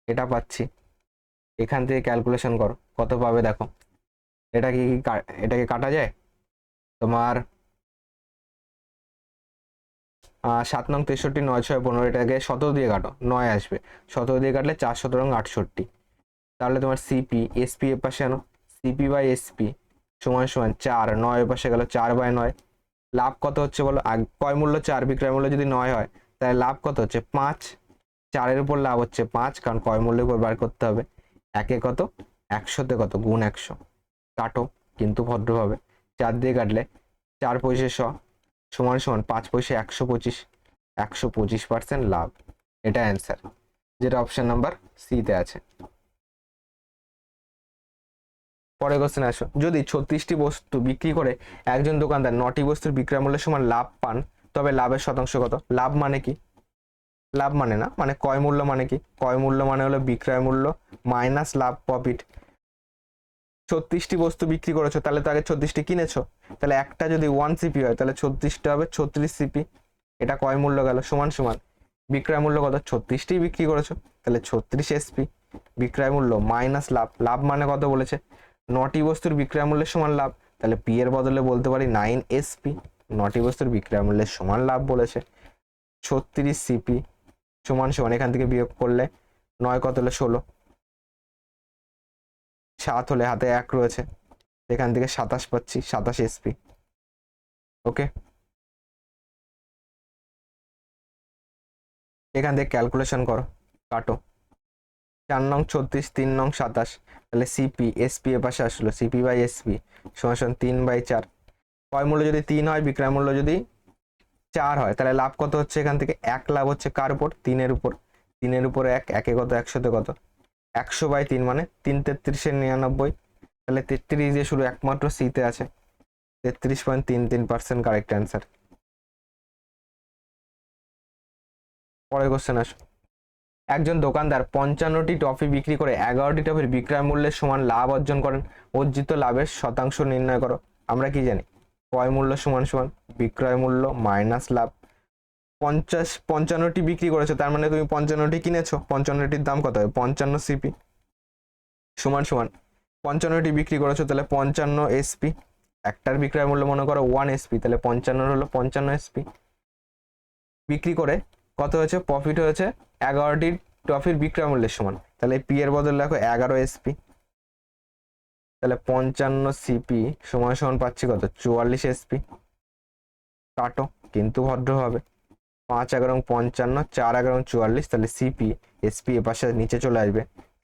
এটা পাচ্ছি। এখান থেকে ক্যালকুলেশন করো কত পাবে দেখো। এটাকে কাটা যায় তোমার 7 নং 63, 9 6 15, এটাকে 17 দিয়ে কাটো, 9 আসবে, 17 দিয়ে কাটলে 4 17 68। তাহলে তোমার সিপি এসপি এর পাশে আনো, সিপি বাই এসপি সমান সমান 4, 9 এর পাশে গেল 4 বাই 9। লাভ কত হচ্ছে বলো, ক্রয় মূল্য 4, বিক্রয় মূল্য যদি 9 হয় তাহলে লাভ কত হচ্ছে 5, 4-এর উপর লাভ হচ্ছে 5, কারণ ক্রয় মূল্যের উপর বার করতে হবে। একে কত 100-তে কত গুণ 100, কাটো কিন্তু ভদ্রভাবে, 4 দিয়ে কাটলে 4 পয়সা 100 সমান সমান 5 পয়সা 125, 125% লাভ। এটা অ্যান্সার, যেটা অপশন নাম্বার সিতে আছে। পরের কোশ্চেন আসো, যদি 36টি বস্তু বিক্রি করে একজন দোকানদার 9টি বস্তুর বিক্রয় মূল্যের সমান লাভ পান, তবে লাভের শতাংশ কত? লাভ মানে কি? লাভ মানে না, মানে ক্রয় মূল্য মানে কি? ক্রয় মূল্য মানে হলো বিক্রয় মূল্য মাইনাস লাভ, প্রফিট। 36টি বস্তু বিক্রি করেছো, তাহলে তো আগে 36টি কিনেছো, তাহলে একটা যদি 1 সিপি হয় তাহলে 36টা হবে 36 সিপি, এটা ক্রয় মূল্য গেল, সমান সমান বিক্রয় মূল্য কত? 36টি বিক্রি করেছো, তাহলে 36 এসপি, বিক্রয় মূল্য মাইনাস লাভ, লাভ মানে কত বলেছে? 9টি বস্তুর বিক্রয় মূল্যের সমান লাভ, তাহলে পি এর বদলে বলতে পারি 9 এসপি, 9টি বস্তুর বিক্রয় মূল্যের সমান লাভ বলেছে। 36 সিপি সমান সমান এখান থেকে বিয়োগ করলে 9 কত হলে 16, 7 হলে হাতে 1 রয়েছে, এখান থেকে 27 পাচ্ছি, 27 এসপি। ওকে, এখান থেকে ক্যালকুলেশন করো, কাটো, 4 নং 36, 3 নং 27, তাহলে সিপি এসপি এর পাশে আসলো, সিপি বাই এসপি সমান সমান 3/4। ক্রয় মূল্য যদি 3 হয়, বিক্রয় মূল্য যদি 4 হয়, তাহলে লাভ কত হচ্ছে? এখান থেকে 1 লাভ হচ্ছে কার উপর? 3-এর উপর, 3-এর উপরে 1, একে কত 100-তে কত 100/3 মানে 3 33 99, তাহলে 33 দিয়ে শুরু, একমাত্র সিতে আছে, 33.33% কারেক্ট অ্যান্সার। পরের কোশ্চেন আসো, একজন দোকানদার 55টি টফি বিক্রি করে 11টি টফির বিক্রয় মূল্যের সমান লাভ অর্জন করেন, অর্জিত লাভের শতাংশ নির্ণয় করো। আমরা কি জানি? ক্রয় মূল্য সমান সমান বিক্রয় মূল্য মাইনাস লাভ। 55টি বিক্রি করেছো, তার মানে তুমি 55টি কিনেছো, 55টির দাম কত হবে? 55 সিপি সমান সমান 55টি বিক্রি করেছো, তাহলে 55 এসপি, একটার বিক্রয় মূল্য মনে করো 1 এসপি, তাহলে 55 হলো 55 এসপি। বিক্রি করে কত হয়েছে? প্রফিট হয়েছে 11টি টফির বিক্রয় মূল্যের সমান, তাহলে পি এর বদলে দেখো 11 এসপি, তাহলে 55 সিপি সমান সমান পাচ্ছি কত? 44 এসপি। কাটো কিন্তু ভদ্রভাবে, 5 11 55, 4 11 44, তাহলে সিপি এসপি এ পাশে নিচে চলে আসবে,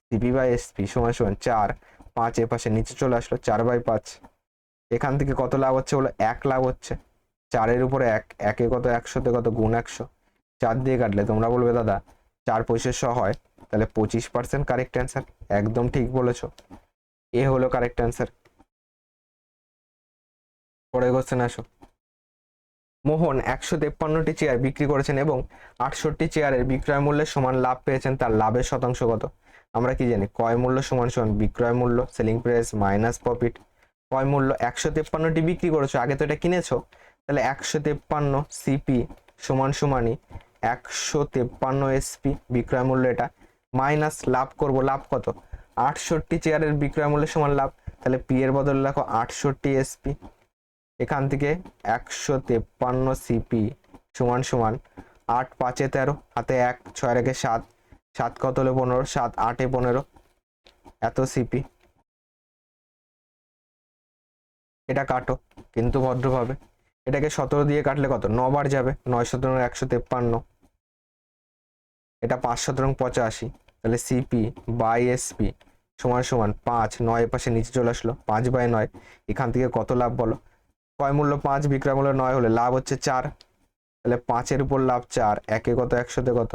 সিপি বাই এসপি সমান সমান 4, 5 এ পাশে নিচে চলে আসলো, 4/5। এখান থেকে কত লাভ হচ্ছে বলো? 1 লাভ হচ্ছে, 4-এর উপরে 1, একে কত 100-তে কত গুণ 100, 4 দিয়ে কাটলে তোমরা বলবে দাদা 4 পয়সা 100 হয়, তাহলে 25% কারেক্ট অ্যান্সার। একদম ঠিক বলেছো, এ হলো কারেক্ট অ্যান্সার। পরের কোশ্চেন আসো, মোহন 153টি চেয়ার বিক্রি করেছেন এবং 68টি চেয়ারের বিক্রয় মূল্যের সমান লাভ পেয়েছেন, তার লাভের শতাংশ কত? আমরা কি জানি? ক্রয় মূল্য সমান সমান বিক্রয় মূল্য, সেলিং প্রাইস মাইনাস প্রফিট। ক্রয় মূল্য 153টি বিক্রি করেছো, আগে তো এটা কিনেছো, তাহলে 153 সিপি সমান সমানই 153 এসপি, বিক্রয় মূল্য এটা, মাইনাস লাভ করব, লাভ কত? 68 চেয়ারের বিক্রয় মূল্যের সমান লাভ, তাহলে পি এর বদলে রাখো 68 এসপি, এখান থেকে 153 সিপি সমান সমান 8 5-এ 13, হাতে 1, 6 রেখে 7, 7 কত হলো 15, 7 8-এ 15, এত সিপি। এটা কাটো কিন্তু ভদ্রভাবে, এটাকে 17 দিয়ে কাটলে কত? 9 বার যাবে, 9 17 153, এটা 5 17 85, তাহলে সিপি বাই এসপি সমান সমান 5, 9 পাশে নিচে চলে আসলো, 5/9। এখান থেকে কত লাভ বলো? ক্রয় মূল্য 5, বিক্রয় মূল্য 9 হলে লাভ হচ্ছে 4, তাহলে 5-এর উপর লাভ 4, একে কত 100-তে কত,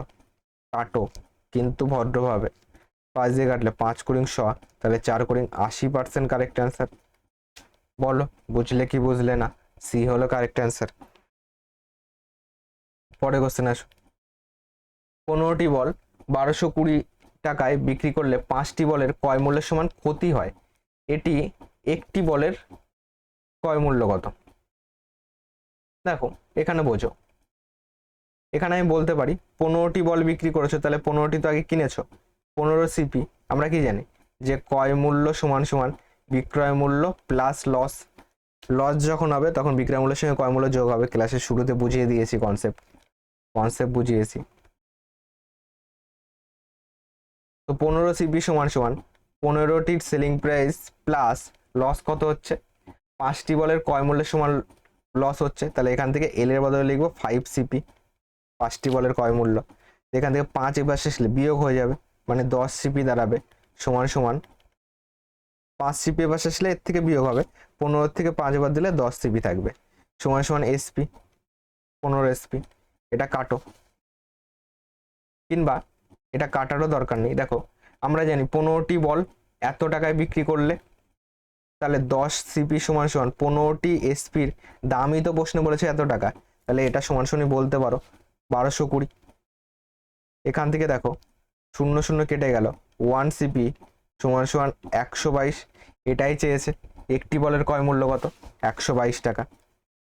কাটো কিন্তু ভদ্রভাবে, 5 দিয়ে কাটলে 5 কুড়ি 100, তাহলে 4 কুড়ি 80% কারেক্ট অ্যান্সার। বলো বুঝলে কি বুঝলে না? সি হলো কারেক্ট অ্যান্সার। পরে কোশ্চেন আসো, 15টি বল 1220 টাকায় বিক্রি করলে 5টি বলের ক্রয় মূল্যের সমান ক্ষতি হয়, এটি একটি বলের ক্রয় মূল্য কত? দেখো এখানে বোঝো, এখানে আমি বলতে পারি 15টি বল বিক্রি করেছো, তাহলে 15টি তো আগে কিনেছো, 15 সিপি। আমরা কি জানি যে ক্রয় মূল্য সমান সমান বিক্রয় মূল্য প্লাস লস। লস যখন হবে তখন বিক্রয় মূল্যের সঙ্গে ক্রয় মূল্য যোগ হবে। ক্লাসের শুরুতে বুঝিয়ে দিয়েছি, কনসেপ্ট বুঝিয়েছি। তো 15 সিপি সমান সমান 15টির সেলিং প্রাইস প্লাস লস কত হচ্ছে, 5টি বলের ক্রয় মূল্যের সমান লস হচ্ছে, তাহলে এখান থেকে এল এর বদলে লিখবো 5 সিপি, 5টি বলের ক্রয় মূল্য। এখান থেকে 5 এবার শেষলে বিয়োগ হয়ে যাবে, মানে 10 সিপি দাঁড়াবে, সমান সমান 5 সিপি এবার শেষলে এর থেকে বিয়োগ হবে, 15 থেকে 5 এবার দিলে 10 সিপি থাকবে, সমান সমান এসপি, 15 এসপি। এটা কাটো, কিংবা এটা কাটারও দরকার নেই। দেখো আমরা জানি 15টি বল এত টাকায় বিক্রি করলে, তাহলে 10 সিপি সমান সমান 15টি এসপির দামই তো প্রশ্নে বলেছে এত টাকা, তাহলে এটা সমান সমান বলতে পারো 1220। এখান থেকে দেখো 0 0 কেটে গেল, 1 সিপি সমান সমান 122। এটাই চেয়েছে, একটি বলের ক্রয় মূল্য কত, 122 টাকা,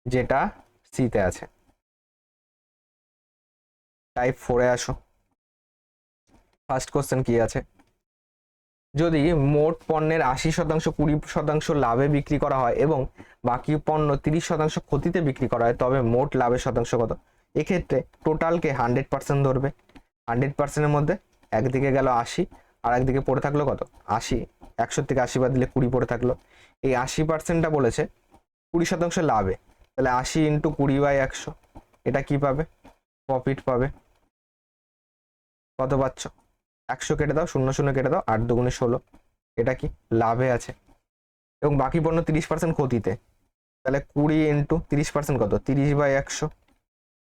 যেটা সিতে আছে। টাইপ 4-এ আসো। ফার্স্ট কোশ্চেন কি আছে, যদি মোট পণ্যের 80% 20% লাভে বিক্রি করা হয় এবং বাকি পণ্য 30% ক্ষতিতে বিক্রি করা হয়, তবে মোট লাভের শতাংশ কত? এক্ষেত্রে টোটালকে 100% ধরবে। 100%-এর মধ্যে একদিকে গেল 80 আর একদিকে পড়ে থাকলো কত, 80। 100 থেকে 80 বাদ দিলে 20 পড়ে থাকলো। এই 80%টা বলেছে 20% লাভে, তাহলে 80 × 20/100, এটা কি পাবে, প্রফিট পাবে। কত পাচ্ছ, 100 কেটে দাও, 0 0 কেটে দাও, 8 2 16, এটা কি লাভে আছে। এবং বাকি পণ্য 30% ক্ষতিতে, তাহলে 20 × 30% কত, 30/100,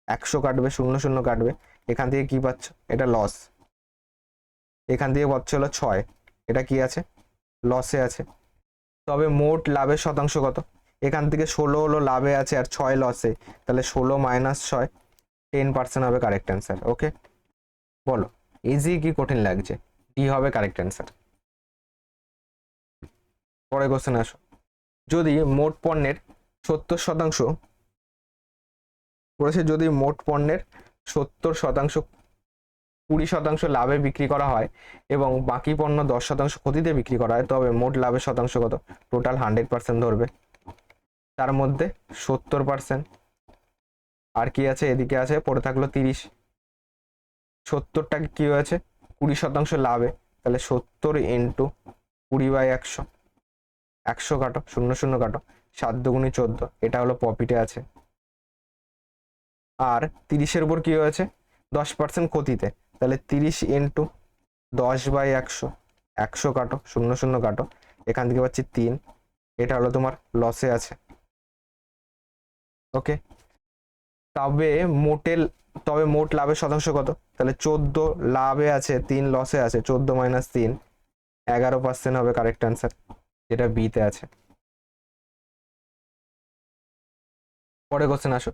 100 কাটবে, 0 0 কাটবে, এখান থেকে কি পাচ্ছ, এটা লস। এখান থেকে পাচ্ছ হলো 6, এটা কি আছে, লসে আছে। তবে মোট লাভের শতাংশ কত, এখান থেকে 16 হলো লাভে আছে আর 6 লসে, তাহলে 16 - 6, 10% হবে কারেক্ট অ্যান্সার। ওকে, বলো ইজি কি কঠিন লাগছে? ডি হবে কারেক্ট অ্যান্সার। পরের কোশ্চেন আসো, যদি মোট পণ্যের 70% বলেছে, যদি মোট পণ্যের 70% 20% লাভে বিক্রি করা হয় এবং বাকি পণ্য 10% ক্ষতিতে বিক্রি করা হয়, তবে মোট লাভের শতাংশ কত? টোটাল 100% ধরবে, তার মধ্যে 70%। আর কি আছে, এদিকে আছে পড়ে থাকলো 30। 70টাকে কি হয়েছে 20% লাভে, তাহলে 70 × 20/100, 100 কাটো, 0 0 কাটো, 7 2 14, এটা হলো প্রফিটে আছে। আর 30-এর উপর কি হয়েছে 10% ক্ষতিতে, তাহলে 30 × 10/100, 100 কাটো, 0 0 কাটো, এখান থেকে পাচ্ছি 3, এটা হলো তোমার লসে আছে। ওকে, তবে মোট লাভের শতাংশ কত, তাহলে 14 লাভে আছে, 3 লসে আছে, 14 - 3, 11% হবে কারেক্ট অ্যান্সার, যেটা বিতে আছে। পরে কোশ্চেন আসো,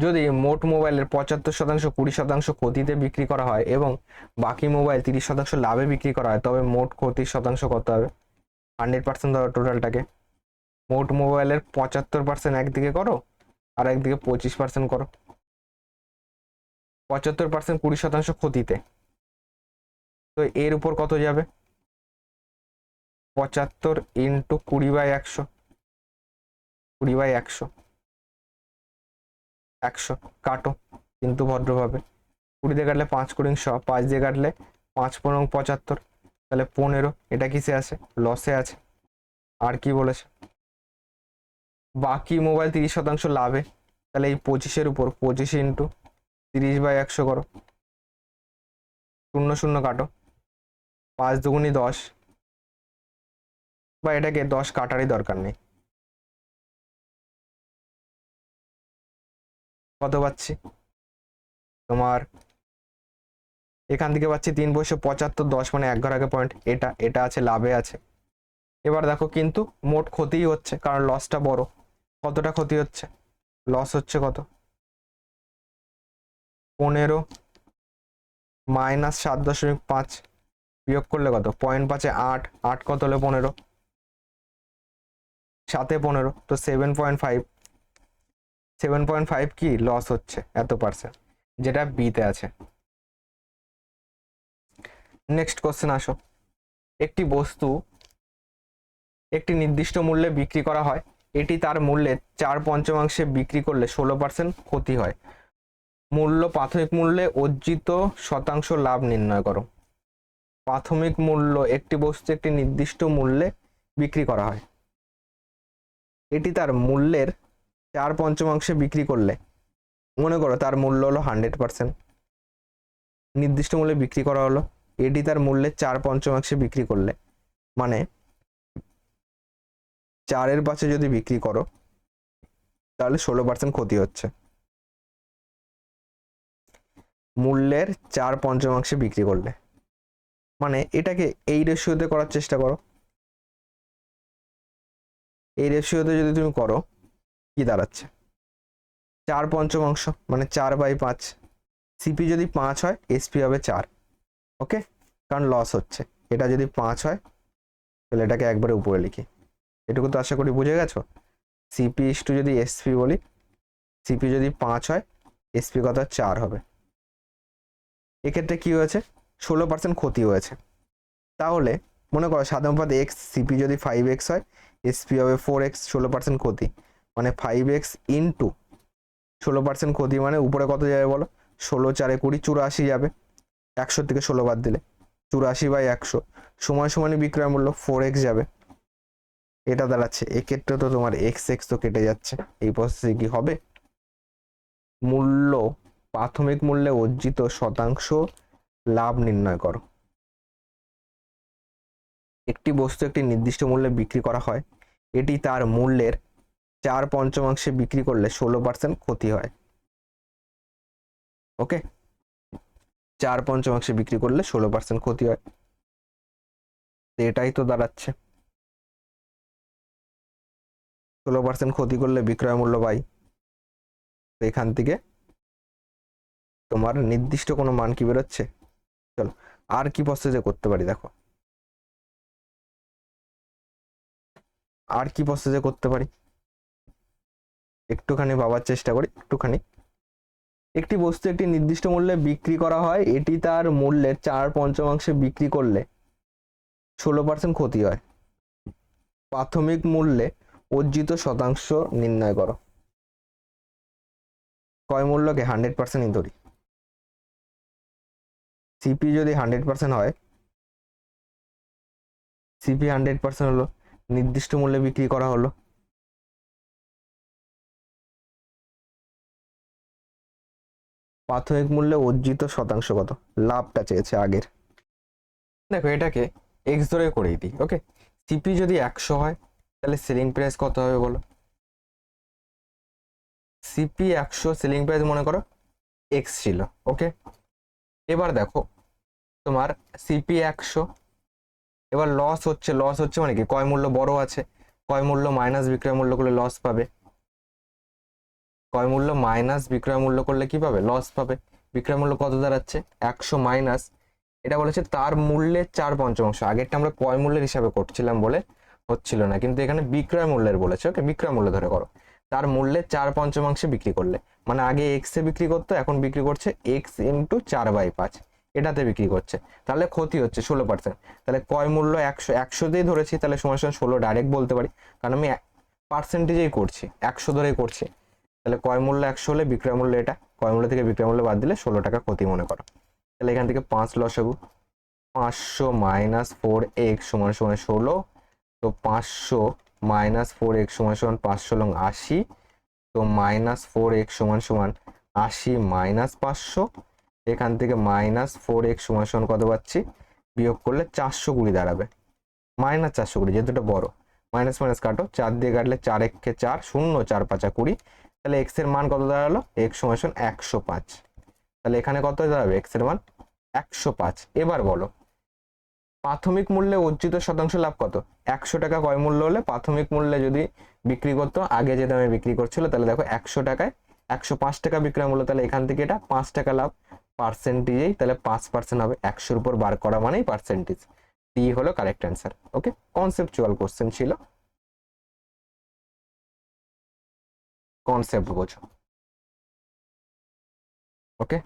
যদি মোট মোবাইলের 75% 20% ক্ষতিতে বিক্রি করা হয় এবং বাকি মোবাইল 30% লাভে বিক্রি করা হয়, তবে মোট ক্ষতির শতাংশ কত হবে? 100% ধরো টোটালটাকে। মোট মোবাইলের 75% একদিকে করো আর একদিকে 25% করো। 75% 20% ক্ষতিতে, তো এর উপর কত যাবে, 75 × 20/100, 20/100, 100 কাটো কিন্তু ভদ্রভাবে, 20 দিয়ে কাটলে 5 × 100, 5 দিয়ে কাটলে 5 × 75, তাহলে 15, এটা কিসে আছে, লসে আছে। আর কি বলেছে, বাকি মোবাইল 30% লাভে, তাহলে এই 25-এর উপর 25 × 30/100 করো, 0 0 কাটো, 5 2 10, বা এটাকে 10 কাটারই দরকার নেই। কত পাচ্ছি তোমার, এখান থেকে পাচ্ছি 3 পয়সা 75, 10 মানে 1 ঘর আগে পয়েন্ট, এটা আছে লাভে আছে। এবার দেখো কিন্তু মোট ক্ষতিই হচ্ছে, কারণ লসটা বড়। কতটা ক্ষতি হচ্ছে, লস হচ্ছে কত, 15 - 7.5, বিয়োগ করলে কত, 0.5 8, 8 কত হলো 15, 7 15, তো 7.5, 7.5 কি লস হচ্ছে এত%, যেটা বিতে আছে। নেক্সট কোশ্চেন আসো, একটি বস্তু একটি নির্দিষ্ট মূল্যে বিক্রি করা হয়, এটি তার মূল্যের 4/5 বিক্রি করলে 16% ক্ষতি হয়। মূল্য প্রাথমিক মূল্যে অর্জিত শতাংশ লাভ নির্ণয় করো। প্রাথমিক মূল্য, একটি বস্তু একটি নির্দিষ্ট মূল্যে বিক্রি করা হয়, এটি তার মূল্যের 4/5 বিক্রি করলে, মনে করো তার মূল্য হলো 100%, নির্দিষ্ট মূল্যে বিক্রি করা হলো, এটি তার মূল্যের 4/5 বিক্রি করলে, মানে 4/5 যদি বিক্রি করো তাহলে 16% ক্ষতি হচ্ছে। মূল্যের 4/5 বিক্রি করলে, মানে এটাকে এই রেশিওতে করার চেষ্টা করো। এই রেশিওতে যদি তুমি করো কি দাঁড়াচ্ছে, 4/5 মানে 4/5, সিপি যদি 5 হয় এসপি হবে 4, ওকে, কারণ লস হচ্ছে। এটা যদি 5 হয় তাহলে এটাকে একবারে উপরে লিখি। এটুকু তো আশা করি বুঝে গেছো। সিপি ইস্টু যদি এসপি বলি, সিপি যদি 5 হয় এসপি কত 4 হবে। এক্ষেত্রে কি হয়েছে, 16% ক্ষতি হয়েছে। তাহলে মনে করো সাধারণত এক্স, সিপি যদি 5x হয় এসপি হবে 4x, 16% ক্ষতি, মানে 5x ইন্টু 16% ক্ষতি, মানে উপরে কত যাবে বলো, 16 4 20 84 যাবে, 100 থেকে 16 বাদ দিলে 84/100 সময় সমানই বিক্রয় মূল্য 4x যাবে। এটা দাঁড়াচ্ছে, এক্ষেত্রে তো তোমার এক্স এক্স তো কেটে যাচ্ছে, এই প্রসেসে কি হবে, মূল্য প্রাথমিক মূল্যে অর্জিত শতাংশ লাভ নির্ণয় করো। একটি বস্তু একটি নির্দিষ্ট মূল্যে বিক্রি করা হয়, এটি তার মূল্যের 4/5 বিক্রি করলে 16% ক্ষতি হয়। ওকে, 4/5 বিক্রি করলে 16% ক্ষতি হয়, এটাই তো দাঁড়াচ্ছে। 16% ক্ষতি করলে বিক্রয় মূল্য পাই, তো এখান থেকে তোমার নির্দিষ্ট কোনো মান কি বেরোচ্ছে। চলো আর কি প্রসেসে করতে পারি, দেখো আর কি প্রসেসে করতে পারি, একটুখানি ভাবার চেষ্টা করি একটুখানি। একটি বস্তু একটি নির্দিষ্ট মূল্যে বিক্রি করা হয়, এটি তার মূল্যের 4/5 বিক্রি করলে 16% ক্ষতি হয়। প্রাথমিক মূল্যে অর্জিত শতাংশ নির্ণয় করো। কয় মূল্যকে 100% ধরি, সিপি যদি 100% হয়, সিপি 100% হলো, নির্দিষ্ট মূল্যে বিক্রি করা হলো, প্রাথমিক মূল্যে অর্জিত শতাংশ কত, লাভটা চেয়েছে আগের। দেখো এটাকে এক্স ধরে করেই দিই, ওকে। সিপি যদি 100 হয় তাহলে সেলিং প্রাইস কত হবে বলো, সিপি 100, সেলিং প্রাইস মনে করো এক্স ছিল, ওকে। এবার দেখো তোমার সিপি 100, এবার লস হচ্ছে, লস হচ্ছে মানে কি, কয় মূল্য বড় আছে, কয় মূল্য মাইনাস বিক্রয় মূল্য করলে লস পাবে, কয় মূল্য মাইনাস বিক্রয় মূল্য করলে কি পাবে, লস পাবে। বিক্রয় মূল্য কত দাঁড়াচ্ছে 100 মাইনাস, এটা বলেছে তার মূল্যের 4/5, আগেরটা আমরা কয় মূল্যের হিসাবে করছিলাম বলে হচ্ছিল না, কিন্তু এখানে বিক্রয় মূল্যের বলেছে, ওকে। বিক্রয় মূল্য ধরে করো, তার মূল্যের 4/5 বিক্রি করলে, মানে আগে এক্স এ বিক্রি করতো, এখন বিক্রি করছে এক্স ইন্টু 4/5, এটাতে বিক্রি করছে, তাহলে ক্ষতি হচ্ছে 16%। তাহলে কয় মূল্য 100, 100তেই ধরেছি, তাহলে সময় 16 ডাইরেক্ট বলতে পারি, কারণ আমি পার্সেন্টেজেই করছি, 100 ধরেই করছি। তাহলে কয় মূল্য 100 হলে বিক্রয় মূল্য এটা, কয় মূল্য থেকে বিক্রয় মূল্য বাদ দিলে 16 টাকা ক্ষতি মনে করো। তাহলে এখান থেকে 5 লসাগু, 500 মাইনাস 4x সমান সমান 16, তো 500 মাইনাস 4x সমান সমান 500 লং 80, তো মাইনাস 4x সমান সমান 80 মাইনাস 500, এখান থেকে মাইনাস 4x সমান সমান কত পাচ্ছি, বিয়োগ করলে 420 দাঁড়াবে, মাইনাস 420, যেহেতু এটা বড়, মাইনাস মাইনাস কাটো, 4 দিয়ে কাটলে 4 1 4, 0 4 5 20, তাহলে এক্স এর মান কত দাঁড়ালো, এক্স সমান সমান 105, তাহলে এখানে কত দাঁড়াবে এক্স এর মান 105। এবার বলো প্রাথমিক মূল্যে অর্জিত শতাংশ লাভ কত, 100 টাকা কয় মূল্য হলে প্রাথমিক মূল্যে যদি বিক্রি করতো, আগে যে দামে বিক্রি করছিল, তাহলে দেখো 100 টাকায় 105 টাকা বিক্রয় মূল্য, তাহলে এখান থেকে এটা 5 টাকা লাভ, পার্সেন্টেজেই তাহলে 5% হবে, 100-র উপর বার করা মানেই পার্সেন্টেজ। ডি হলো কারেক্ট অ্যান্সার। ওকে, কনসেপচুয়াল কোশ্চেন ছিল, কনসেপ্ট বোঝো। ওকে,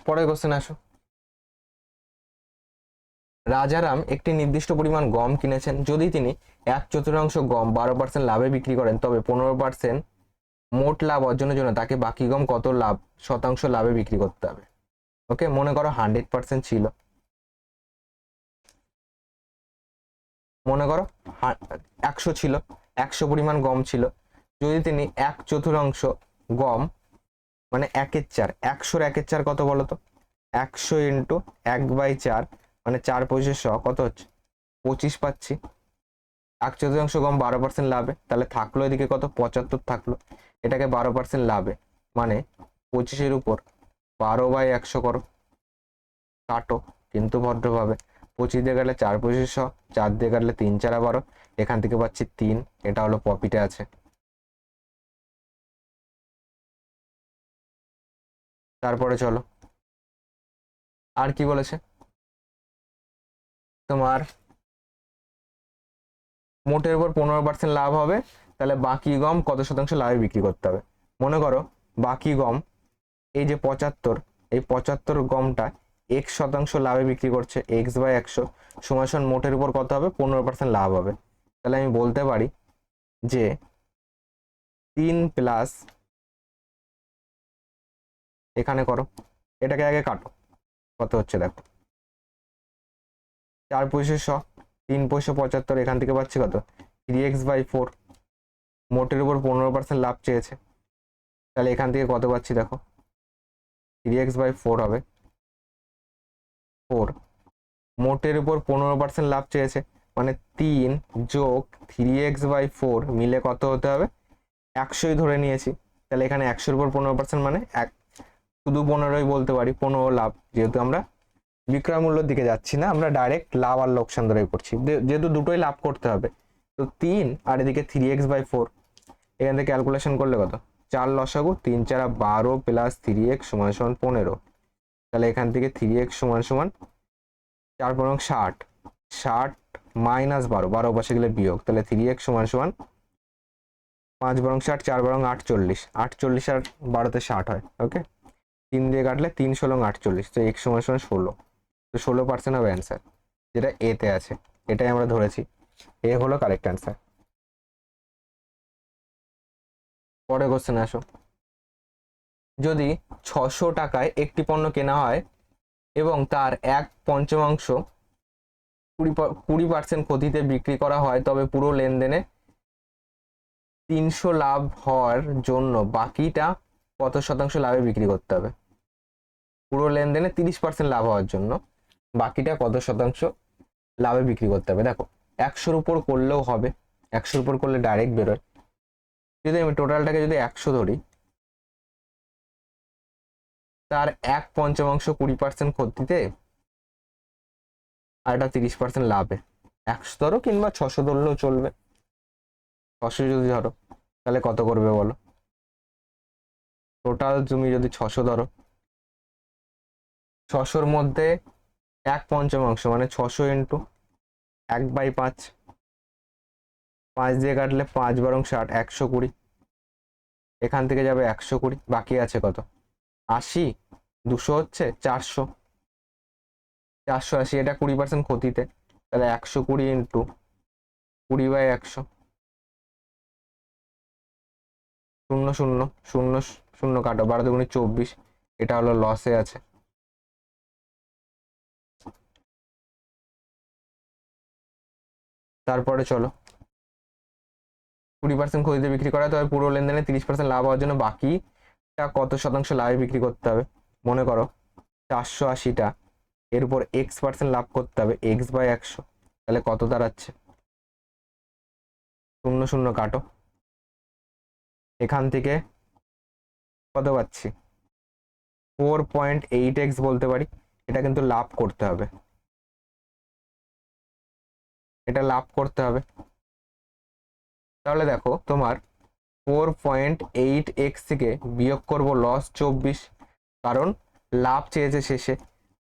পরের কোশ্চেন আসো। রাজারাম একটি নির্দিষ্ট পরিমাণ গম কিনেছেন। যদি তিনি 1/4 গম 12% লাভে বিক্রি করেন, তবে 15% মোট লাভ অর্জনের জন্য তাকে বাকি গম কত শতাংশ লাভে বিক্রি করতে হবে। ওকে, মনে করো 100% ছিল, মনে করো 100 ছিল, 100 পরিমাণ গম ছিল। যদি তিনি 1/4 গম মানে 1/4, 100-র 1/4 কত বলো তো, 100 ইন্টু 1/4 মানে 4×5 কত হচ্ছে, 25 পাচ্ছি। 1/4 গম 12% লাভে, তাহলে থাকলো এদিকে কত, 75 থাকলো। এটাকে 12% লাভে মানে 25-এর উপর 12/100 করো, কাটো কিন্তু ভদ্রভাবে। 25 দিয়ে কাটলে 4×5, 4 দিয়ে কাটলে 3×4 = 12, এখান থেকে পাচ্ছি 3, এটা হলো প্রফিটে আছে। তারপরে চলো আর কি বলেছে, তোমার মোটের উপর 15% লাভ হবে, তাহলে বাকি গম কত শতাংশ লাভে বিক্রি করতে হবে। মনে করো বাকি গম এই যে 75, এই 75 গমটা x% লাভে বিক্রি করছে, x/100 সমান মোটের উপর কত হবে, 15% লাভ হবে। তাহলে আমি বলতে পারি যে 3 প্লাস, এখানে করো, এটাকে আগে কাটো, কত হচ্ছে দেখো, 4×500, 3×75, এখান থেকে পাচ্ছি কত, 3x/4, মোটের উপর 15% লাভ চেয়েছে, তাহলে এখান থেকে কত পাচ্ছি দেখো, 3x/4 হবে 4, মোটের উপর 15% লাভ চেয়েছে মানে 3 যোগ 3x/4 মিলে কত হতে হবে, 100ই ধরে নিয়েছি। তাহলে এখানে 100-র উপর 15% মানে শুধু 15ই বলতে পারি, 15 লাভ, যেহেতু আমরা বিক্রয় মূল্যের দিকে যাচ্ছি না, আমরা ডাইরেক্ট লাভ আর লোকসান ধরে করছি, যেহেতু দুটোই লাভ করতে হবে। তো 3 আর এদিকে 3x/4, এখান থেকে ক্যালকুলেশন করলে কত, 4 লসাগু, 3×4 = 12 প্লাস 3x = 15, তাহলে এখান থেকে 3x = 4×5 = 60, 60 - 12, 12 পাশে গেলে বিয়োগ, তাহলে 3x = 5×60, 4×8 = 48, 48 আর 12-তে 60 হয়। ওকে, 3 দিয়ে কাটলে 3 × 16 = 48, তো x = 16, তো 16% হবে অ্যান্সার, যেটা এতে আছে, এটাই আমরা ধরেছি, এ হলো কারেক্ট অ্যান্সার। পরের কোশ্চেনে আসো। যদি 600 টাকায় একটি পণ্য কেনা হয় এবং তার 1/5 20% ক্ষতিতে বিক্রি করা হয়, তবে পুরো লেনদেনে 300 লাভ হওয়ার জন্য বাকিটা কত শতাংশ লাভে বিক্রি করতে হবে। পুরো লেনদেনে 30% লাভ হওয়ার জন্য বাকিটা কত শতাংশ লাভে বিক্রি করতে হবে। দেখো 100-র উপর করলেও হবে, 100-র উপর করলে ডাইরেক্ট বেরোয়। যদি আমি টোটালটাকে যদি 100 ধরি, তার 1/5 20% ক্ষতিতে আর এটা 30% লাভে, 100 ধরো কিংবা 600 ধরলেও চলবে। 600 যদি ধরো তাহলে কত করবে বলো, টোটাল তুমি যদি 600 ধরো, 600-র মধ্যে 1/5 মানে 600 ইন্টু 1/5, 5 দিয়ে কাটলে 5×12 = 120, এখান থেকে যাবে 120, বাকি আছে কত, 80, 200 হচ্ছে 400, 480, এটা 20% ক্ষতিতে, তাহলে 120 ইন্টু 20/100, 0 0 0 0 কাটো, 12 × 24, এটা হলো লসে আছে। তারপরে চলো 20% ক্ষতিতে বিক্রি করা, তবে পুরো লেনদেনে 30% লাভ হওয়ার জন্য বাকিটা কত শতাংশ লাভে বিক্রি করতে হবে। মনে করো 480টা, এর উপর x% লাভ করতে হবে, x/100, তাহলে কত দাঁড়াচ্ছে, 0 0 কাটো, এখান থেকে কত পাচ্ছি, 4.8x বলতে পারি, এটা কিন্তু লাভ করতে হবে, এটা লাভ করতে হবে। তাহলে দেখো তোমার 4.8x থেকে বিয়োগ করব লস 24, কারণ লাভ চেয়েছে শেষে,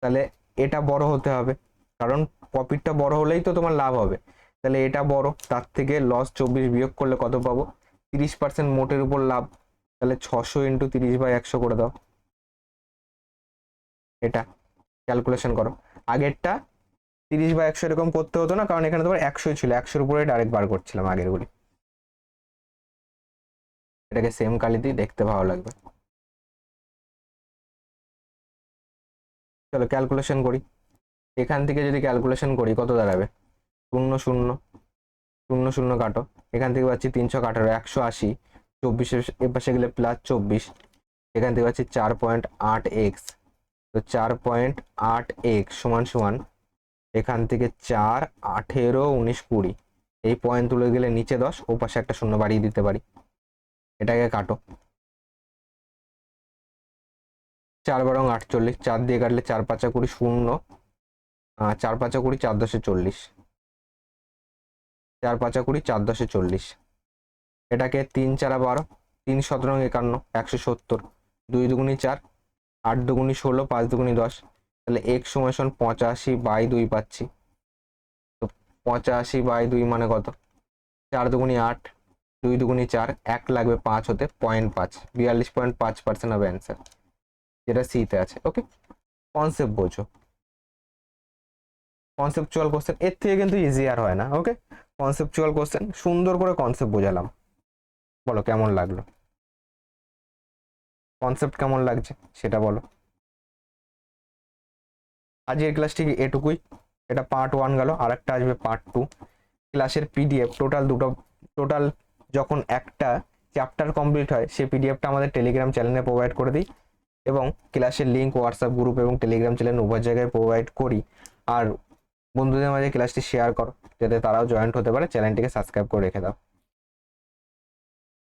তাহলে এটা বড় হতে হবে, কারণ প্রফিটটা বড় হলেই তো তোমার লাভ হবে। তাহলে এটা বড়, তার থেকে লস 24 বিয়োগ করলে কত পাবো? 30% মোটের উপর লাভ। তাহলে 600 ইন্টু 30/100 করে দাও। এটা ক্যালকুলেশন করো। আগেরটা 30/100 এরকম করতে হতো না, কারণ এখানে তোমার 100 ছিল, 100-র উপরে ডাইরেক্ট বার করছিলাম আগেরগুলি। এটাকে সেম কালি দিয়ে দেখতে ভালো লাগবে। চলো ক্যালকুলেশন করি। এখান থেকে যদি ক্যালকুলেশন করি কত দাঁড়াবে? 0 0 0 0 কাটো, এখান থেকে পাচ্ছি 318, 180, 24 এপাশে গেলে +24, এখান থেকে পাচ্ছি 4.8x। তো 4.8x সমান সমান এখান থেকে 4, 18, 19, 20, এই পয়েন্ট তুলে গেলে নিচে 10, ও পাশে একটা শূন্য বাড়িয়ে দিতে পারি। এটাকে কাটো, 4 বারং 48, 4 দিয়ে কাটলে 4 5 20, 0, 4 5 20, 4 10 40, 4 5 20, 4 10 40। এটাকে 3 4 12, 3 17 51, 170, 2 দুগুনি 4, 8 দুগুনি 16, 5 দুগুনি 10, তাহলে x সমান 85/2 পাচ্ছি। তো 85/2 মানে কত? 4 দুগুনি 8, 2 দুগুনি 4, 1 লাগবে 5 হতে, 0.5, 42.5% হবে অ্যান্সার, যেটা সিতে আছে। ওকে, কনসেপ্ট বোঝো, কনসেপচুয়াল কোশ্চেন এর থেকে কিন্তু ইজি আর হয় না। ওকে, কনসেপচুয়াল কোশ্চেন, সুন্দর করে কনসেপ্ট বোঝালাম। বলো কেমন লাগলো, কনসেপ্ট কেমন লাগছে সেটা বলো। আজকের ক্লাসটি এটুকুই, এটা পার্ট 1 গেল, আর একটা আসবে পার্ট 2। ক্লাসের পিডিএফ টোটাল যখন একটা চ্যাপ্টার কমপ্লিট হয়, সেই পিডিএফটা আমাদের টেলিগ্রাম চ্যানেলে প্রোভাইড করে দিই, এবং ক্লাসের লিঙ্ক হোয়াটসঅ্যাপ গ্রুপ এবং টেলিগ্রাম চ্যানেল উভয় জায়গায় প্রোভাইড করি। আর বন্ধুদের মাঝে ক্লাসটি শেয়ার করো, যাতে তারাও জয়েন্ট হতে পারে। চ্যানেলটিকে সাবস্ক্রাইব করে রেখে দাও।